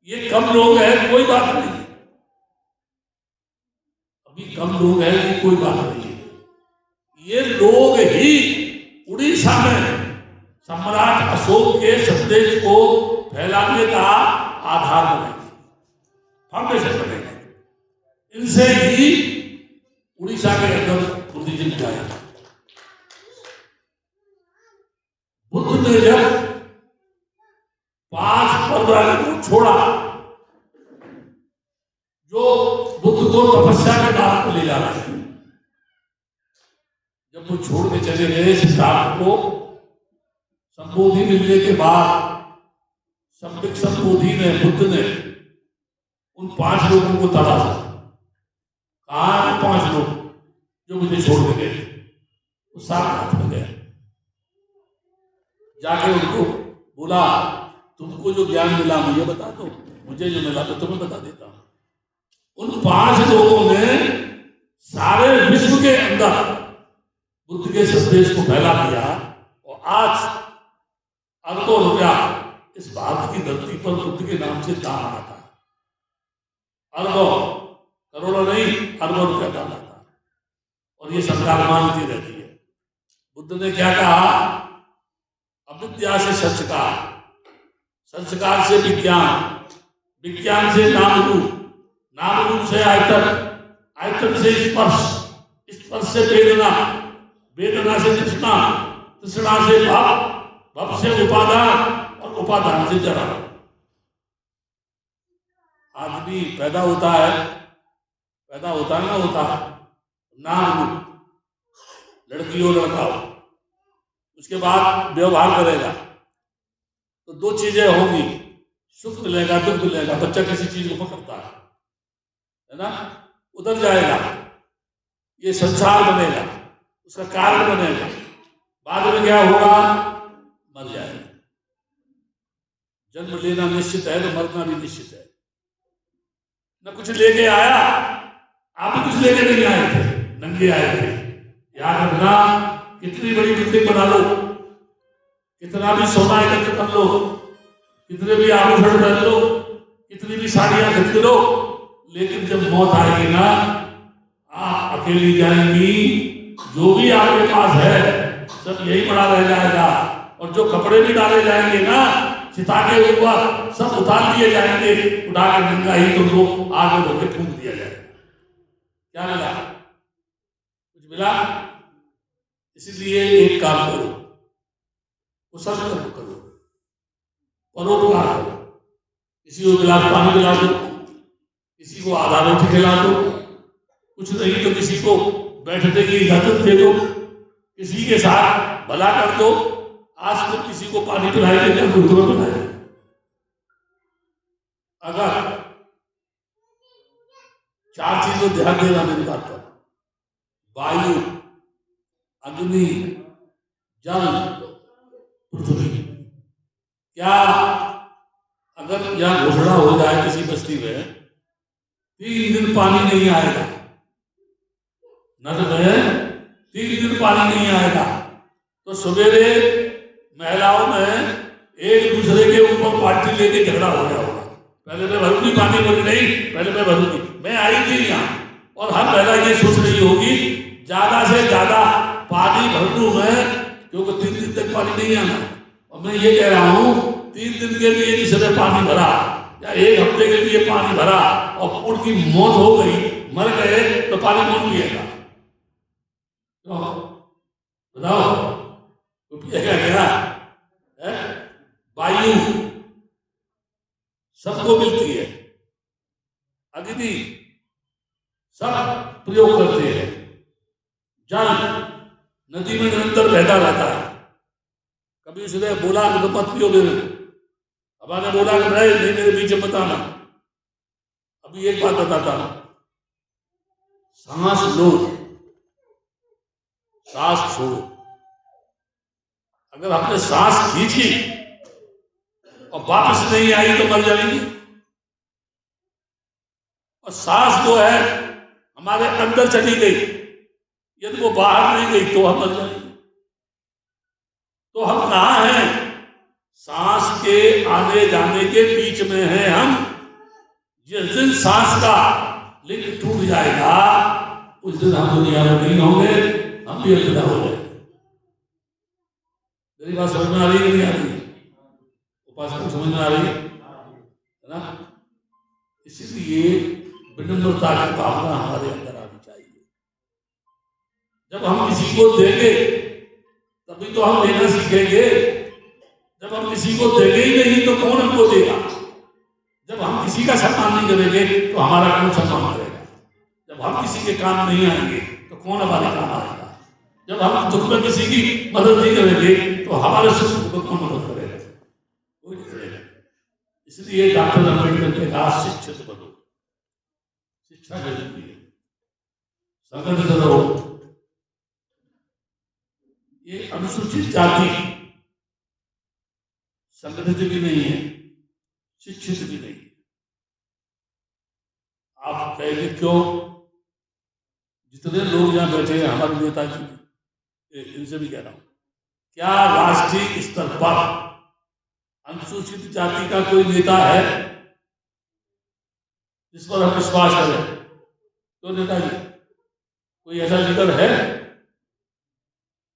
ये कम लोग हैं, कोई बात नहीं, अभी कम लोग हैं, ये कोई बात नहीं। ये लोग ही उड़ीसा में सम्राट अशोक के संदेश को फैलाने का आधार बनेंगे, फाउंडेशन बनेंगे। इनसे ही उड़ीसा के अंदर बुद्धिज्म जाएगा। बुद्ध ने जब 5 परंपरा को छोड़ा, जो बुद्ध को तपस्या के मार्ग पर ले जा रहे थे, जब वो छोड़ के चले गए सिद्धार्थ को, संबोधि मिलने के बाद संबिक संबोधि ने, बुद्ध ने उन 5 लोगों को तलाशा। कहा 5 लोग जो मुझे छोड़ के गए? वो सारनाथ में गए, जाके उनको बोला, तुमको जो ज्ञान मिला मुझे बता दो, मुझे जो मिला तो तुम्हें बता देता हूं। उन 5 लोगों ने सारे विश्व के अंदर बुद्ध के संदेश को फैला दिया, और आज अरबों रुपया इस भारत की धरती पर बुद्ध के नाम से दान आता है। अरबों, करोड़ों नहीं, अरबों रुपया दान आता है, और ये सरकार मानती रहती है। बुद्ध ने क्या कहा? अविद्या से संस्कार, संस्कार से विज्ञान, विज्ञान से नाम रूप, नाम रूप से आयतन, आयतन से स्पर्श, स्पर्श से वेदना, वेदना से तृष्णा, तृष्णा से भाव, भाव से उपादान, और उपादान से जरा। आदमी पैदा होता है ना होता है, नाम रूप, लड़की हो लड़का हो, उसके बाद व्यवहार करेगा तो 2 चीजें होंगी, सुख मिलेगा, दुख मिलेगा। बच्चा किसी चीज को पकड़ता है ना, उधर जाएगा, ये संसार बनेगा, उसका कारण बनेगा, बाद में क्या होगा? मर जाएगा। जन्म लेना निश्चित है तो मरना भी निश्चित है। न कुछ लेके आया। आप भी कुछ लेके नहीं आए थे, नंगे आए थे। याद रखना, कितनी बड़ी बिल्डिंग बना लो, कितना भी सोना एकत्र कर लो, कितने भी आभूषण पहन लो, कितनी भी साड़ियां खरीद लो, लेकिन जब मौत आएगी ना, आप अकेली जाएंगी। जो भी आपके पास है सब यही पड़ा रह जाएगा, और जो कपड़े भी डाले जाएंगे ना चिता के ऊपर, सब उतार लिए जाएंगे, उठा के नंगा ही तुमको आग में धो के फूंक दिया जाएगा। क्या मिला? कुछ मिला? इसलिए एक काम करो, कुशल कर्म करो, परोपकार करो। किसी को गिलास पानी पिला दो, किसी को आधा रोटी खिला दो, कुछ नहीं तो किसी को बैठने की इजाजत दे दो, किसी के साथ भला कर दो। आज तक किसी को पानी पिलाएंगे क्या? गुरुद्वारा पिलाएंगे। अगर 4 चीजों ध्यान देना मेरी बात पर, वायु, अग्नि, जल, पृथ्वी। क्या अगर यह घोषणा हो जाए किसी बस्ती में 3 दिन पानी नहीं आएगा, नद में 3 दिन पानी नहीं आएगा, तो सवेरे महिलाओं में एक दूसरे के ऊपर बाल्टी लेके झगड़ा हो गया होगा। पहले मैं भरूंगी पानी, बोली नहीं पहले मैं भरूंगी। मैं आई थी यहाँ, और हर महिला ये सोच रही होगी ज्यादा से ज्यादा पानी भर दूं मैं, क्योंकि 3 दिन तक पानी नहीं आना। और मैं ये कह रहा हूँ 3 दिन के लिए जिसने पानी भरा या 1 हफ्ते के लिए पानी भरा और उनकी मौत हो गई, मर गए, तो पानी कौन पिएगा? तो बताओ, तो पिएगा क्या? वायु सबको मिलती है, अग्नि सब प्रयोग करते हैं, जल नदी में निरंतर बहता रहता है। कभी उसने बोला कि तो मत पियो मेरे, हवा ने बोला कि नहीं मेरे बीच में बताना। अभी एक बात बताता हूं, सांस लो, सांस छोड़ो। अगर आपने सांस खींची और वापस नहीं आई तो मर जाएंगे। और सांस जो है हमारे अंदर चली गई, यदि वो बाहर नहीं गई तो हम मर जाएंगे। तो हम कहाँ हैं? सांस के आने जाने के बीच में हैं हम। जिस दिन सांस का लिंक टूट जाएगा उस दिन हम दुनिया में नहीं होंगे, हम भी अलविदा हो जाएंगे। मेरी बात समझ में आ रही है नहीं आ रही? उपासना समझ में आ रही है ना? इसलिए विनम्रता की भावना हमारे अंदर आनी चाहिए। जब हम किसी को देंगे तभी तो हम देना सीखेंगे। जब हम किसी को देंगे ही नहीं तो कौन हमको देगा? जब हम किसी का सम्मान नहीं करेंगे तो हमारा कौन सम्मान करेगा? जब हम किसी के काम नहीं आएंगे तो कौन हमारे काम आएगा? जब हम दुख में किसी की मदद नहीं करेंगे तो हमारे सुख को कौन मदद करेगा? कोई नहीं करेगा। इसलिए डॉक्टर अम्बेडकर ने कहा शिक्षित बनो, शिक्षा जरूरी है, संगठित रहो। ये अनुसूचित जाति संगठित भी नहीं है, शिक्षित भी नहीं है। आप कहेंगे क्यों? जितने लोग यहाँ बैठे हैं हमारे नेताजी, इनसे भी कह रहा हूं, क्या राष्ट्रीय स्तर पर अनुसूचित जाति का कोई नेता है जिस पर हम विश्वास करें? तो नेताजी कोई ऐसा लीडर है?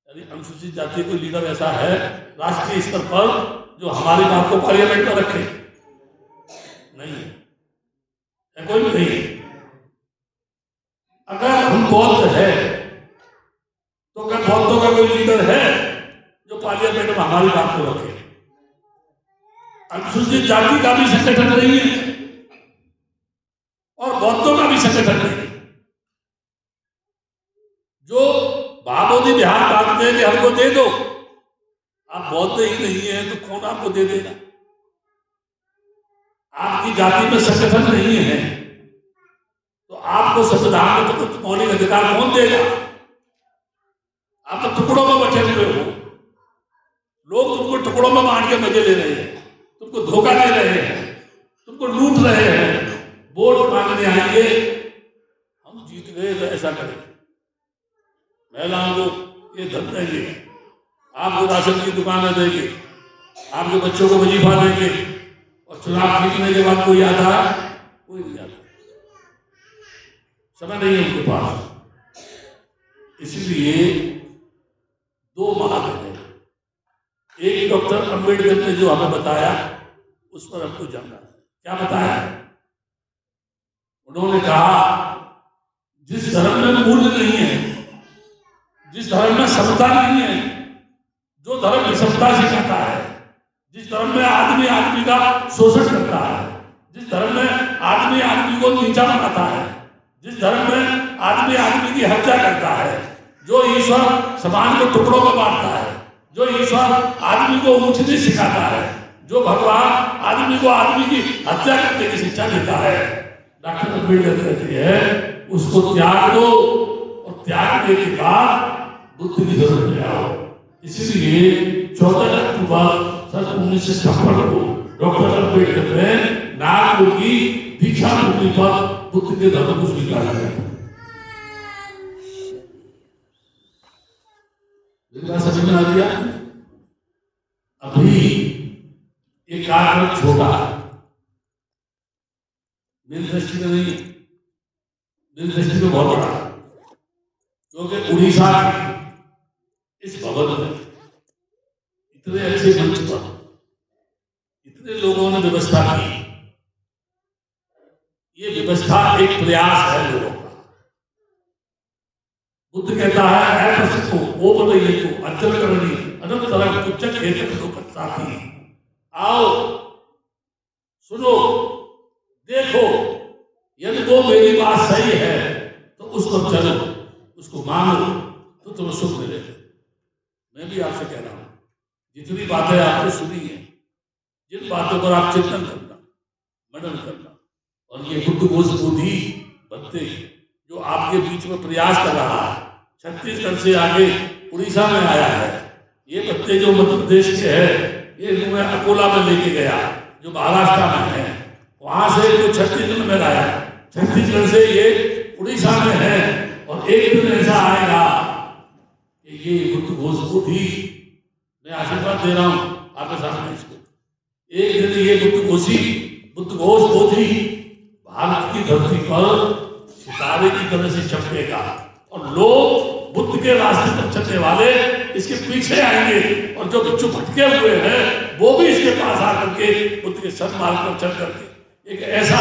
यदि अनुसूचित जाति कोई लीडर ऐसा है राष्ट्रीय स्तर पर जो हमारी बात को पार्लियामेंट में रखे? नहीं है, कोई भी नहीं है। अगर हम बौद्ध है तो क्या बौद्धों का कोई लीडर है जो पार्लियामेंट में हमारी बात को रखे? अनुसूचित जाति का भी संगठन नहीं है और बौद्धों का भी संगठन नहीं है। जो भावोदी ध्यान मांगते हैं कि हमको दे दो, आप बौद्ध ही नहीं है तो कौन आपको दे देगा? आपकी जाति में संगठन नहीं है तो आपको संविधान में तो मौलिक अधिकार कौन देगा? आप तो टुकड़ों में बैठे हुए हो, लोग तुमको टुकड़ों में बांट के मजे ले रहे हैं, तुमको धोखा दे रहे हैं, तुमको लूट रहे हैं, वोट मांगने आएंगे, हम जीत गए तो ऐसा करेंगे, महिलाओं को ये धन देंगे, आपको राशन की दुकानें देंगे, आपके बच्चों को वजीफा देंगे, और चुनाव जीतने के बाद कोई आता है? कोई नहीं आता, समय नहीं है उनके पास। इसलिए दो महान हैं, एक डॉक्टर अंबेडकर ने जो हमें बताया उस पर हमको जानना है। क्या बताया? उन्होंने कहा जिस धर्म में मूल्य नहीं है, जिस धर्म में समता नहीं है, जो धर्म विषमता सिखाता है, जिस धर्म में आदमी आदमी का शोषण करता है, जिस धर्म में आदमी आदमी को नीचा बनाता है, जिस धर्म में आदमी आदमी की हत्या करता है, जो ईश्वर समाज को टुकड़ों में बांटता है, जो ईश्वर आदमी को ऊंच नीच सिखाता है, जो भगवान आदमी को आदमी की हत्या करने की शिक्षा देता है, डॉक्टर अम्बेडकर कहती है उसको त्याग दो, और त्यागने के बाद बुद्ध की जरूरत में आओ। इसलिए 14 अक्टूबर सन 1956 को डॉक्टर अम्बेडकर ने नागपुर की दीक्षा भूमि पर बुद्ध के धर्म को स्वीकार किया। समझ में आ गया? अभी एक कार्यक्रम छोटा है, मेरी दृष्टि में नहीं, मेरी दृष्टि में बहुत बड़ा, क्योंकि उड़ीसा इस भवन में इतने अच्छे मंच पर इतने लोगों ने व्यवस्था की। ये व्यवस्था एक प्रयास है लोगों का। बुद्ध कहता है ऐपसिको ओपदयेको अचलकरणी अनंतरं कुच्चक हेतु साथी, आओ सुनो देखो, यदि वो मेरी बात सही है तो उस पर चलो, उसको मानो तो तुम्हें सुख मिलेगा। मैं भी आपसे कह रहा हूं, जितनी बातें आपने सुनी है, जिन बातों पर आप चिंतन करना, मनन करना, और ये बुद्ध घोष बोधि बत्ते जो आपके बीच में प्रयास कर रहा है, छत्तीसगढ़ से आगे उड़ीसा में आया है, ये बत्ते जो मध्य प्रदेश के है, ये मैं अकोला में लेके गया जो महाराष्ट्र में है, वहां से जो छत्तीसगढ़ में लाया, छत्तीसगढ़ से ये उड़ीसा में है, और एक दिन ऐसा आएगा कि ये बुद्ध घोष बोधि, मैं आशीर्वाद दे रहा हूं आपके सामने इसको, एक दिन ये बुद्ध घोष बोधि भारत की धरती पर सितारे की तरह से चमकेगा, और लोग बुद्ध के रास्ते पर चलने वाले इसके पीछे आएंगे, और जो बच्चों भटके हुए हैं वो भी इसके पास आकर के बुद्ध के सन्मार्ग पर चल करके एक ऐसा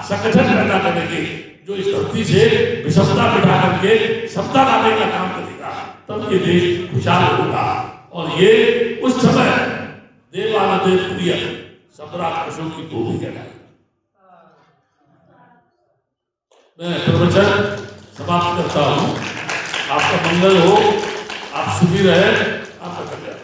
संगठन पैदा करेंगे जो इस धरती से विषमता बिठा करके समता लाने का काम करेगा। तब ये देश खुशहाल होगा, और ये उस समय देवानदेव प्रिय सम्राट अशोक की भूमि कहलाएगा। मैं प्रवचन समाप्त करता हूँ। आपका मंगल हो, आप सुखी रहे, आपका कल्याण।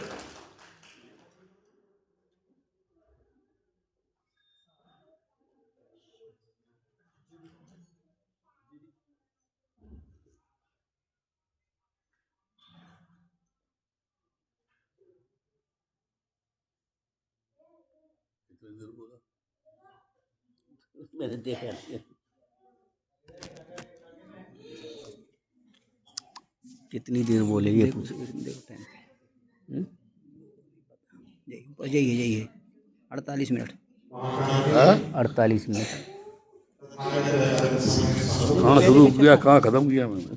मैंने देखा कितनी देर बोले ये कुछ जाइए 48 मिनट 48 मिनट कहाँ शुरू किया कहाँ खत्म किया मैंने।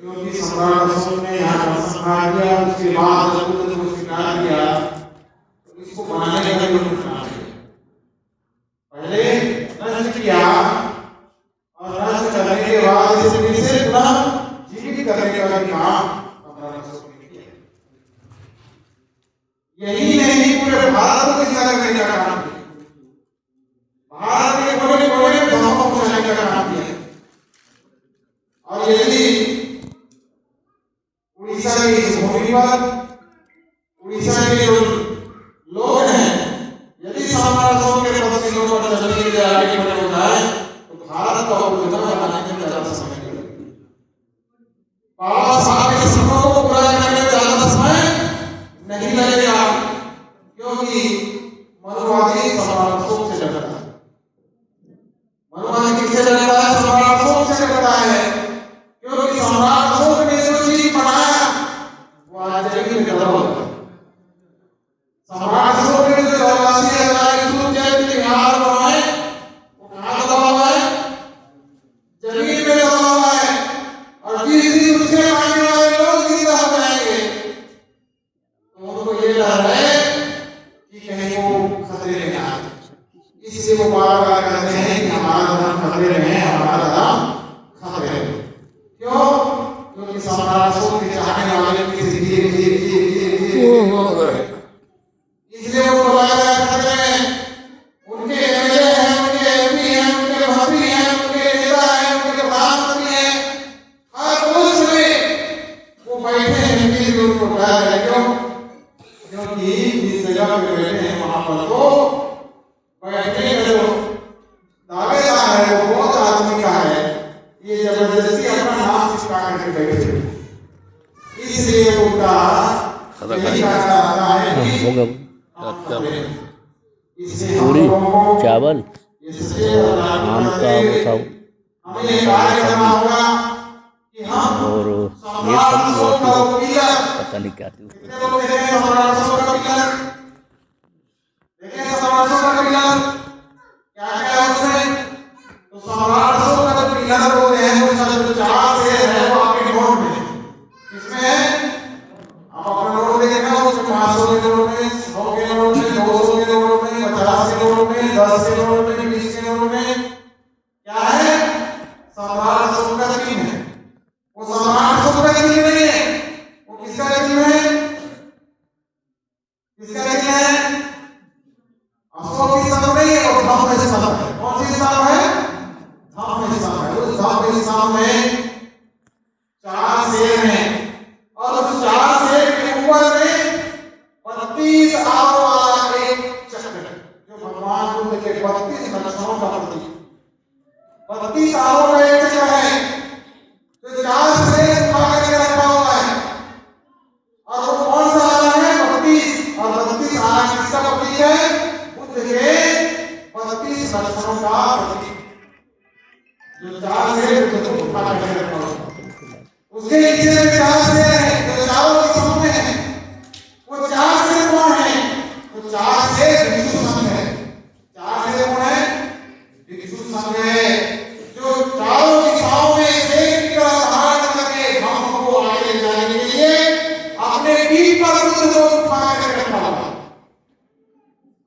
क्योंकि सम्राट अशोक ने यहाँ पर संहार किया, उसके बाद बुद्ध को स्वीकार किया, तो इसको बनाने का भी काम किया। पहले नष्ट किया, और नष्ट करने के बाद इसे फिर से पुनः जीवित करने का भी काम सम्राट अशोक ने किया। यही नहीं, पूरे भारत को दिशा करने का काम किया, भारत के बड़े बड़े धर्मों को बनाने का काम किया। और यदि उड़ीसा की इस भूमि पर उड़ीसा के जो लोग हैं, यदि सम्राट अशोक के पश्चिमों पर चलने के लिए आगे बढ़े हो जाए तो भारत को अपना बनाने में ज्यादा समय नहीं लगेगा। क्योंकि मनुवादी सम्राट अशोक से डरता है। मनुवादी किससे डरता है? सम्राट अशोक से डरता है, क्योंकि सम्राट अशोक ने जो चीज बनाया वो आज जमीन में दबा हुआ है। सम्राट अशोक ने जो 84,000 स्तूप विहार बनाए वो कहाँ दबा हुआ है? जमीन में दबा हुआ है। और जिस दिन उसके मानने वाले लोग जिंदा हो जाएंगे तो उनको ये डर है कि कहीं वो खतरे में ना आए। इसलिए वो बार बार कहते हैं कि हमारा धर्म खतरे में है, हमारा धर्म खतरे में। क्यों? क्योंकि सम्राट अशोक के चाहने वाले किसी धीरे धीरे धीरे धीरे धीरे इसलिए वो बताया गया खतरे में। उनके एमएलए हैं, उनके एमपी हैं, उनके मंत्री हैं, उनके नेता हैं, उनके प्रधानमंत्री हैं, हर पोस्ट में वो बैठे हैं कि उनको डर है। क्यों? क्योंकि जिस जगह पे बैठे हैं वहां पर तो बैठने का जो दावेदार है वो बहुत आदमी का है। ये जबरदस्ती अपना नाम चिपका करके बैठे हैं। इसलिए उनका यही कहना आता है कि होगा इसलिए पूरी चावल इससे आम का बताओ हमें ये कार्य करना होगा कि हम और ये सम्राट सब अशोक का वो पिलर, पता नहीं क्या थी कितने लोग देखे हैं सम्राट अशोक का पिलर? देखे हैं सम्राट अशोक का पिलर क्या क्या है उसमें? तो सम्राट अशोक का जो पिलर होते हैं उसका जो 4 शेर है वो आपके नोट में है। किसमें है? आप अपना नोट देखना, उसमें 500 के नोट में, 100 के नोट में, 200 के नोट में, 50 के नोट में, 10 के नोट में, 20 के नोट में क्या है? सम्राट अशोक का चिन्ह है। वो सम्राट अशोक का चिन्ह नहीं है, वो किसका चिन्ह है? किसका चिन्ह है? अशोक की स्तंभ नहीं है, वो धम्म स्तंभ है। कौन सी स्तंभ है? धम्म स्तंभ है। उस धम्म स्तंभ में 4 शेर हैं और उस 4 शेर के ऊपर में 32 आरो वाला एक चक्र है जो भगवान बुद्ध के 32 लक्षणों का प्रतीक। 32 आरो का एक चक्र है जो 4 शेर उठा करके रखा हुआ है। और वो कौन सा आरा है? 32। और 32 आरा किसका प्रतीक है? बुद्ध के 32 लक्षणों का प्रतीक जो 4 शेर बुद्ध को उठा करके रखा हुआ है। उसके नीचे में 4 शेर हैं जो चारों दिशाओं में हैं। वो 4 शेर कौन है? वो 4 शेर भिक्षु संघ है। 4 शेर कौन है? भिक्षु संघ है जो चारों दिशाओं में शेर की तरह धारण करके हम को आगे जाने के लिए अपने पीठ पर बुद्ध को उठा करके रखा हुआ है।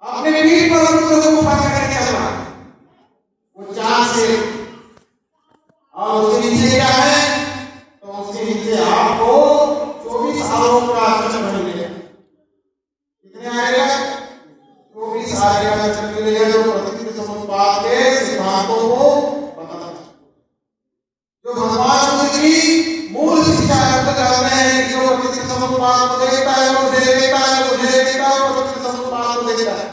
अपने पीठ पर बुद्ध को उठा करके चल रहा है वो 4 शेर। और उसके नीचे क्या है? तो उसके नीचे आपको 24 आरों का चक्र मिलेगा। कितने आएगा? 24 आरों का चक्र मिलेगा जो प्रकृति समुत्पाद के सिद्धांतों को बताता है। जो भगवान बुद्ध की मूल शिक्षा है, वो कहते हैं कि जो प्रकृति समुत्पाद को देखता है मुझे देखता है, मुझे देखता है, प्रकृति समुत्पाद को देखता है।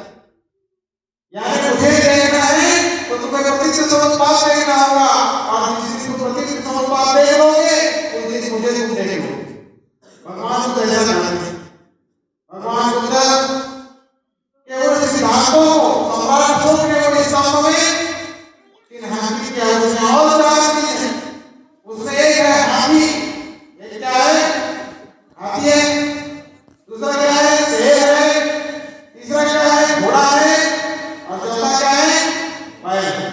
यानी मुझे देखना है तो तुम्हें प्रकृति समुत्पाद देखना होगा और जिस दिन तुम प्रकृति समुत्पाद देख लोगे उस दिन मुझे तुम देखोगे। भगवान बुद्ध ऐसा जानते हैं। भगवान बुद्ध केवल सिद्धांतों को सम्राट अशोक ने वो स्तंभ में 3 हाथी किया, उसमें और 4 चीजें हैं। उसमें एक है हाथी, एक क्या है? हाथी है। दूसरा क्या है? शेर है। तीसरा क्या है? घोड़ा है। और चौथा क्या है? बैल है।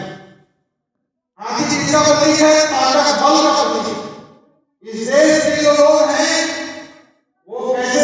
हाथी किसका प्रतीक है? ताकत, बल का प्रतीक है। इस देश के जो लोग हैं वो कैसे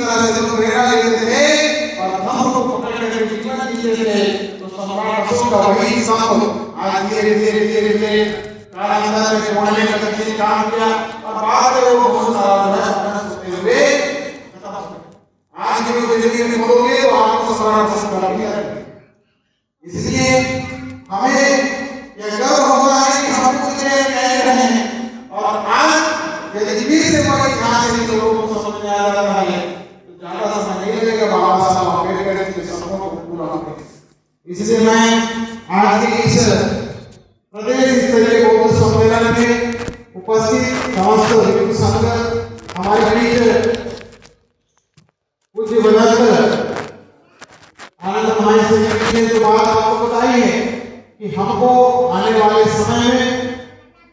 तरह से लोग प्रेरणा लेते थे और धम्म को पकड़ कर जीवन जीते थे। तो सम्राट अशोक का वही संप आज धीरे धीरे धीरे धीरे कालांतर में कोने का तकनीक काम किया और बाद में वो बहुत सारा जो है अपना सोचते हुए खत्म हो गया। आज भी जिंदगी में बोलोगे तो आपको सम्राट अशोक का लग जाएगा। इसलिए हमें यह गर्व होगा कि हम कुछ कह रहे हैं और आज यदि फिर से कोई ध्यान से लोगों को समझ में आ रहा है तो ज्यादा समय नहीं लगेगा बाबा साहब अम्बेडकर के सपनों को पूरा करने। इसलिए मैं आज के इस प्रदेश स्तरीय बौद्ध सम्मेलन में उपस्थित समस्त हिंदू संघ हमारे बीच पूज्य वनस्पत आनंद माई से ने जो बात आपको बताई है कि हमको आने वाले समय में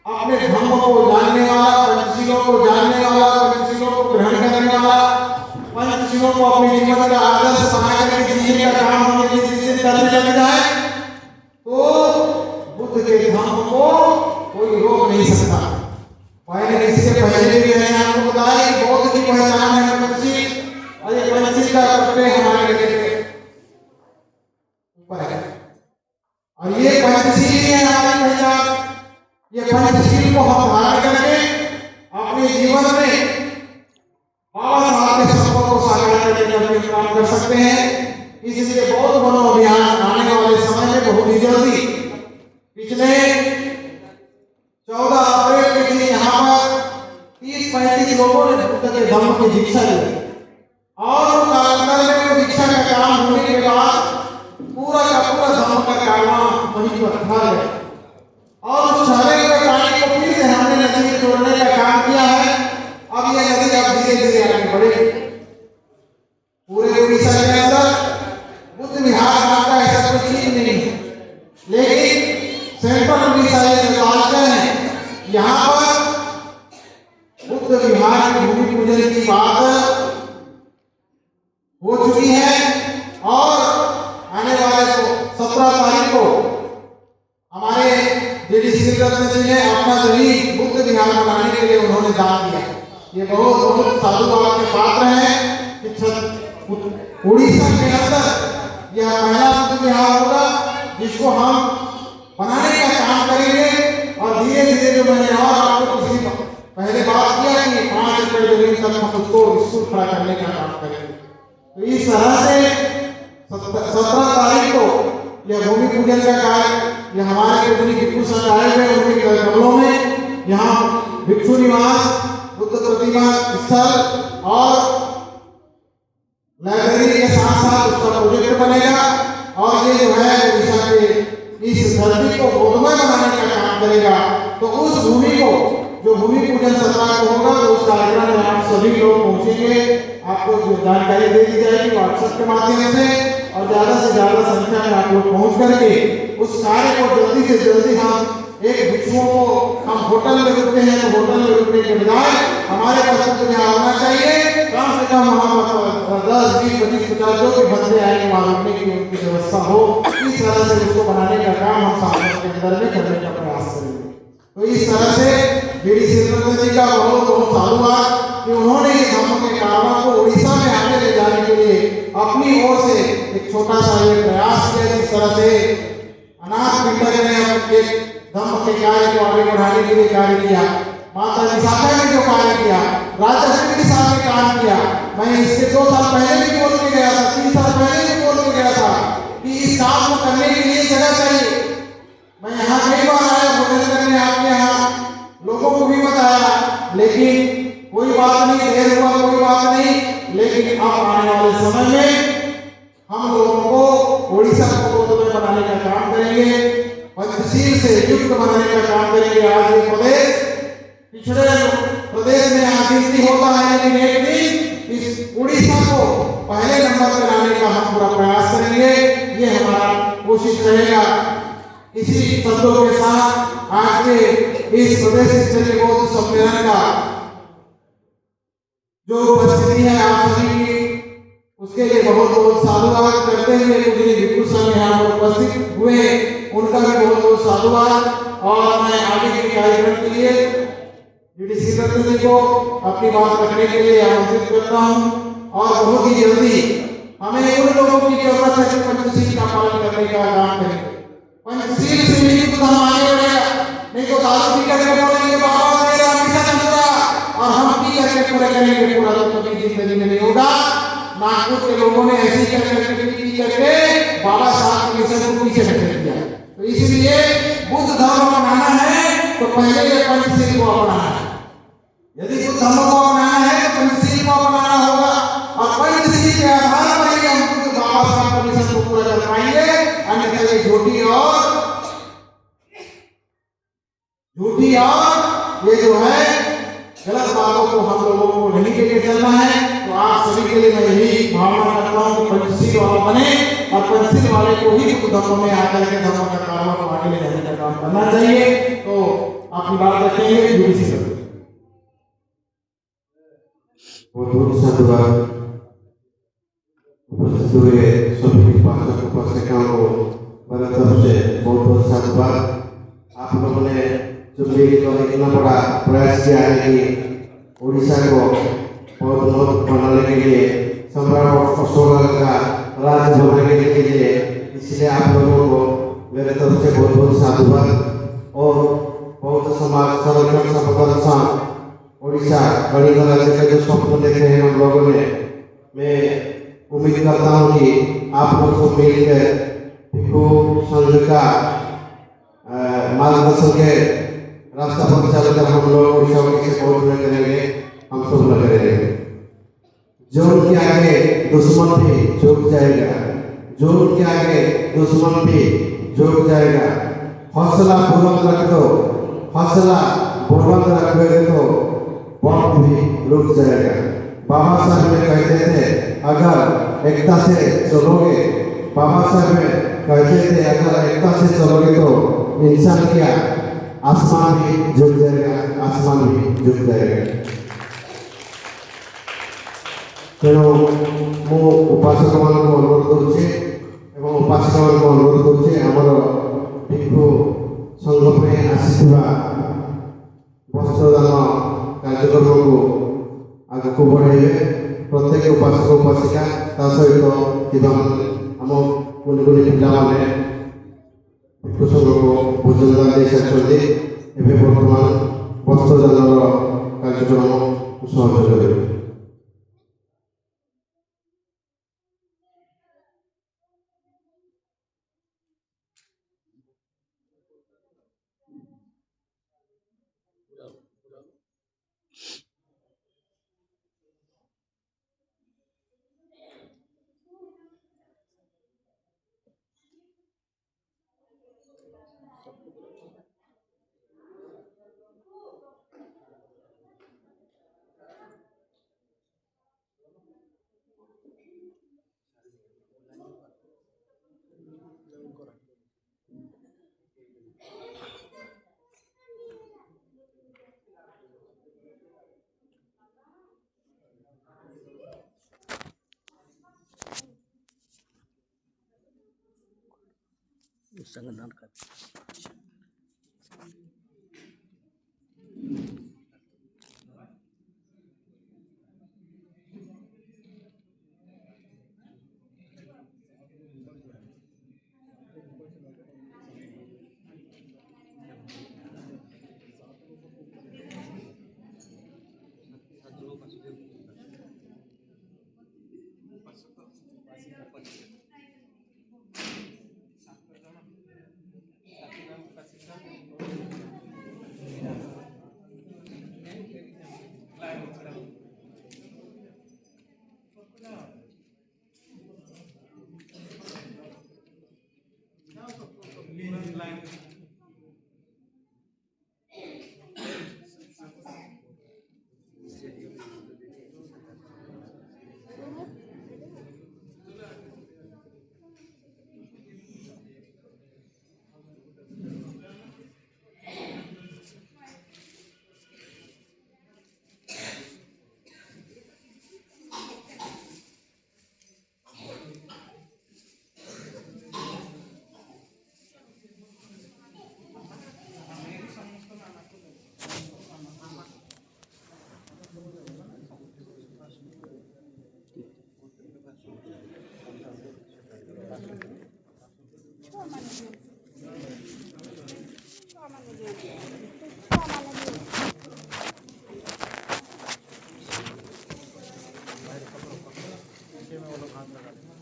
अपने धर्म को जानने वाला, पंचशीलों को जानने वाला, पंचशीलों को ग्रहण करने वाला, पंचशीलों को अपने जीवन का आदर्श बनाकर के जीने का काम हमें जिस दिन करने लग जाए तो बुद्ध के धर्म को कोई रोक नहीं सकता। पहले इसके पहले भी मैंने आपको बताया कि बौद्ध की पहचान है पंचशील और ये पंचशील का कर्तव्य हमारे लिए ऊपर है और ये पंचशील है हमारी पहचान। ये पंचशील को हम धारण करके अपने जीवन में बाबा साहब के सपनों को साकार करने का काम कर सकते हैं। इसलिए बौद्ध बनो अभियान आने वाले समय में बहुत ही जल्दी पिछले 14 अप्रैल के दिन यहाँ पर 30-35 लोगों ने बुद्ध के धम्म की दीक्षा ली और कालांतर में वो दीक्षा का काम होने के बाद पूरा का पूरा धम्म का काम वहीं पर था और उस झरने के पानी को फिर से हमने नदी में जोड़ने का काम किया है। अब यह नदी अब धीरे धीरे आगे बढ़ेगी। पूरे उड़ीसा के अंदर बुद्ध विहार नाम का ऐसा कोई चीज नहीं है, लेकिन सेंट्रल उड़ीसा ये जो तालचर है यहाँ पर बुद्ध विहार की भूमि पूजन की बात हो चुकी है और आने वाले 17 तारीख को हमारे जेडी श्रीरत्न जी ने अपना जमीन बुद्ध विहार बनाने के लिए उन्होंने दान दिया। ये बहुत बहुत साधुवाद के पात्र हैं कि उड़ीसा के अंदर यह पहला बुद्ध विहार होगा जिसको हम बनाने का काम करेंगे और धीरे धीरे जो मैंने और आपको किसी पहले बात किया कि 5 एकड़ जमीन तक हम उसको स्कूल खड़ा करने का काम करेंगे। तो इस तरह से 17 तारीख को यह भूमि पूजन का कार्य ये हमारे पूरी भिक्षु संघ आए हुए उनके कमलों में यहाँ भिक्षु निवास, बुद्ध प्रतिमा स्थल और लाइब्रेरी के साथ साथ उसका प्रोजेक्ट बनेगा और ये जो है उड़ीसा के इस धरती को बौद्धमय बनाने का काम करेगा। तो उस भूमि को जो भूमि पूजन 17 को होगा तो उस कार्यक्रम में आप सभी लोग पहुंचेंगे। आपको जो जानकारी दे दी जाएगी व्हाट्सएप के माध्यम से और ज्यादा से ज्यादा संख्या में आप लोग पहुंच करके उस कार्य को जल्दी से जल्दी हम एक भिक्षुओं को हम होटल में रुकते हैं तो होटल में रुकने के बजाय हमारे पास तो यहाँ आना चाहिए। कम से कम वहाँ पर 10, 20, 25, 50 जो भी बंदे आएंगे वहाँ रुकने की उनकी व्यवस्था हो। इस तरह से उसको बनाने का काम हम सामने के अंदर में करने का प्रयास करेंगे। तो इस तरह से जेडी श्रीरत्न जी का बहुत बहुत साधुवाद कि उन्होंने इस धम्म के कामों को उड़ीसा में आगे ले जाने के लिए अपनी ओर से एक छोटा सा ये प्रयास किया। जिस तरह से अनाथ पिंडर ने एक धम्म के कार्य को आगे बढ़ाने के लिए कार्य किया, माता विशाखा ने जो कार्य किया, राजा के साथ में काम किया। मैं इसके 2 साल पहले भी बोल के गया था, 3 साल पहले भी बोल के गया था कि इस काम को करने के लिए जगह चाहिए। मैं यहाँ कई बार आया, भुवनेश्वर ने आपके यहाँ लोगों को भी बताया, लेकिन कोई बात नहीं, देर हुआ कोई बात नहीं। लेकिन अब आने वाले समय में हम लोगों को उड़ीसा को बौद्धमय बनाने का काम करेंगे, पंचशील से युक्त बनाने का काम करेंगे। आज ये प्रदेश पिछड़े प्रदेश में यहाँ गिनती होता है, लेकिन एक दिन इस उड़ीसा को पहले नंबर पर लाने का हम पूरा प्रयास करेंगे। ये हमारा कोशिश रहेगा। इसी शब्दों के साथ आज के इस प्रदेश स्तरीय बौद्ध सम्मेलन का जो उपस्थिति है आप सभी की, उसके लिए बहुत बहुत साधुवाद करते हुए मुझे भिक्षु संघ यहाँ पर उपस्थित हुए उनका भी बहुत बहुत साधुवाद। और मैं आगे के कार्यक्रम के लिए जेडी श्रीरत्न जी को अपनी बात रखने के लिए आमंत्रित करता हूँ और बहुत ही जल्दी हमें उन लोगों की जरूरत है जो पंचशील का पालन करने का काम करें। पंचशील से ही तो हम आगे बढ़ेगा, नहीं तो दारू पी करके बोलेंगे बाबा मेरा मिशन पूरा, और हम पी करके पूरा करेंगे पूरा, तो कभी जिंदगी में नहीं होगा। नागपुर के लोगों ने ऐसे ही करके बाबा साहब के मिशन को पीछे रख दिया। तो इसलिए बुद्ध धर्म अपनाना है तो पहले ये पंचशील को अपनाना है। यदि बुद्ध धर्म को अपनाना है तो पंचशील को अपनाना होगा, और पंचशील के आधार पर ही हम बुद्ध बाबा साहब के मिशन को पूरा कर पाएंगे। अन्यथा ये झूठी और ये जो है गलत बातों को हम लोगों को नहीं लेके चलना है। तो आप सभी के लिए मैं यही भावना करता हूँ कि पंचशील वाला बने, और पंचशील वाले को ही बुद्ध धर्म में आकर के धर्म का काम को आगे ले जाने का काम करना चाहिए। तो अपनी बात रखेंगे जुड़ी सी बहुत साधुवाद उपस्थित हुए सभी उपासक उपासिकाओं को मेरे तरफ से बहुत बहुत साधुवाद। आप लोगों ने जो मेरे द्वारा इतना बड़ा प्रयास किया है कि उड़ीसा को बहुत बहुत बनाने के लिए, सम्राट अशोक का राज बनाने के लिए, इसलिए आप लोगों को मेरे तरफ से बहुत बहुत साधुवाद। और बौद्ध समाज संरक्षण संप्रदर्शन उड़ीसा गणित राज्य का जो स्वप्न देखे हैं हम लोगों ने, मैं उम्मीद करता हूँ कि आप लोग सब मिलकर भिक्षु संघ का मार्गदर्शन के रास्ता पर चलकर हम लोग उड़ीसा से बहुत में करेंगे, हम सब लगे रहेंगे। जो उनके आगे दुश्मन भी झुक जाएगा, जो उनके आगे दुश्मन भी झुक जाएगा। हौसला बुलंद रख दो, हौसला बुलंद रखोगे तो वक्त भी रुक जाएगा। बाबा साहब ने कहते थे अगर एकता से चलोगे, बाबा साहब कहते थे अगर एकता से चलोगे तो इंसान क्या आसमान भी झुक जाएगा, आसमान भी झुक जाएगा। तेणु मु उपासक मान को अनुरोध करुचे एवं उपासिका मान को अनुरोध करुचे हमर भिक्षु संघ में आसीथिबा वस्त्रदान कार्यक्रम को आगे को बढ़ाइए। प्रत्येक उपासक उपासिका ता सहित आम कुनि कुनि पिलाने भिक्षु संघ को भोजन दान दे सारी एवं बर्तमान वस्त्रदान कार्यक्रम सहयोग करेंगे। संगठन का वो लोग हाथ लगा लेंगे।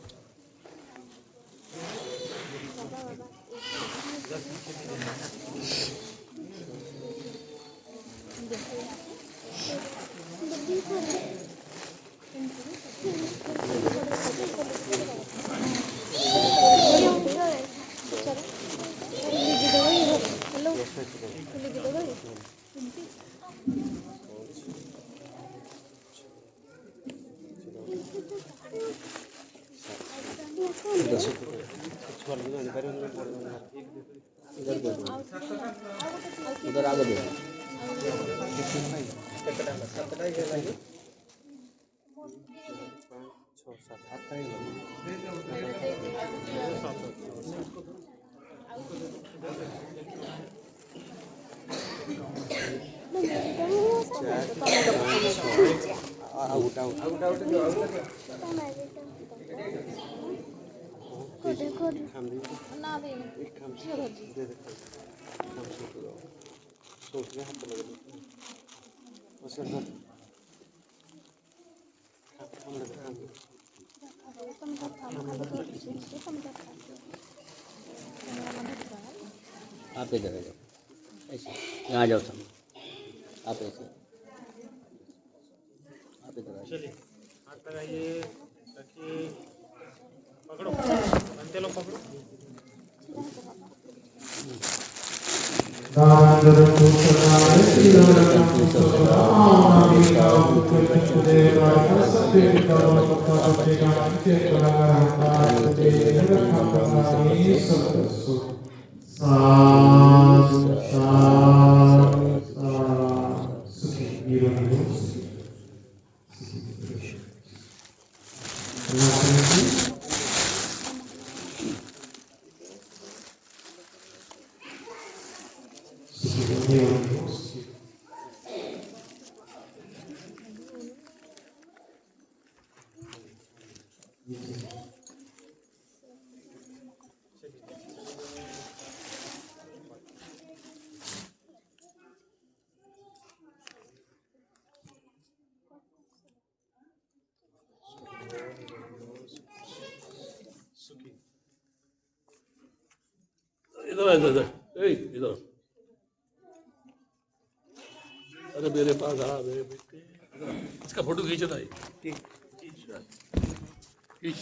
उधर आगे देखो आप इधर आ जाओ ऐसे यहाँ जाओ सामने आप ऐसे आप इधर आ जाओ चलिए हाथ लगाइए, रखिए, पकड़ो, बनते लोग पकड़ो। इधर इधर इधर इधर अरे मेरे पास आ मेरे बेटे इसका फोटो खींचना है खींच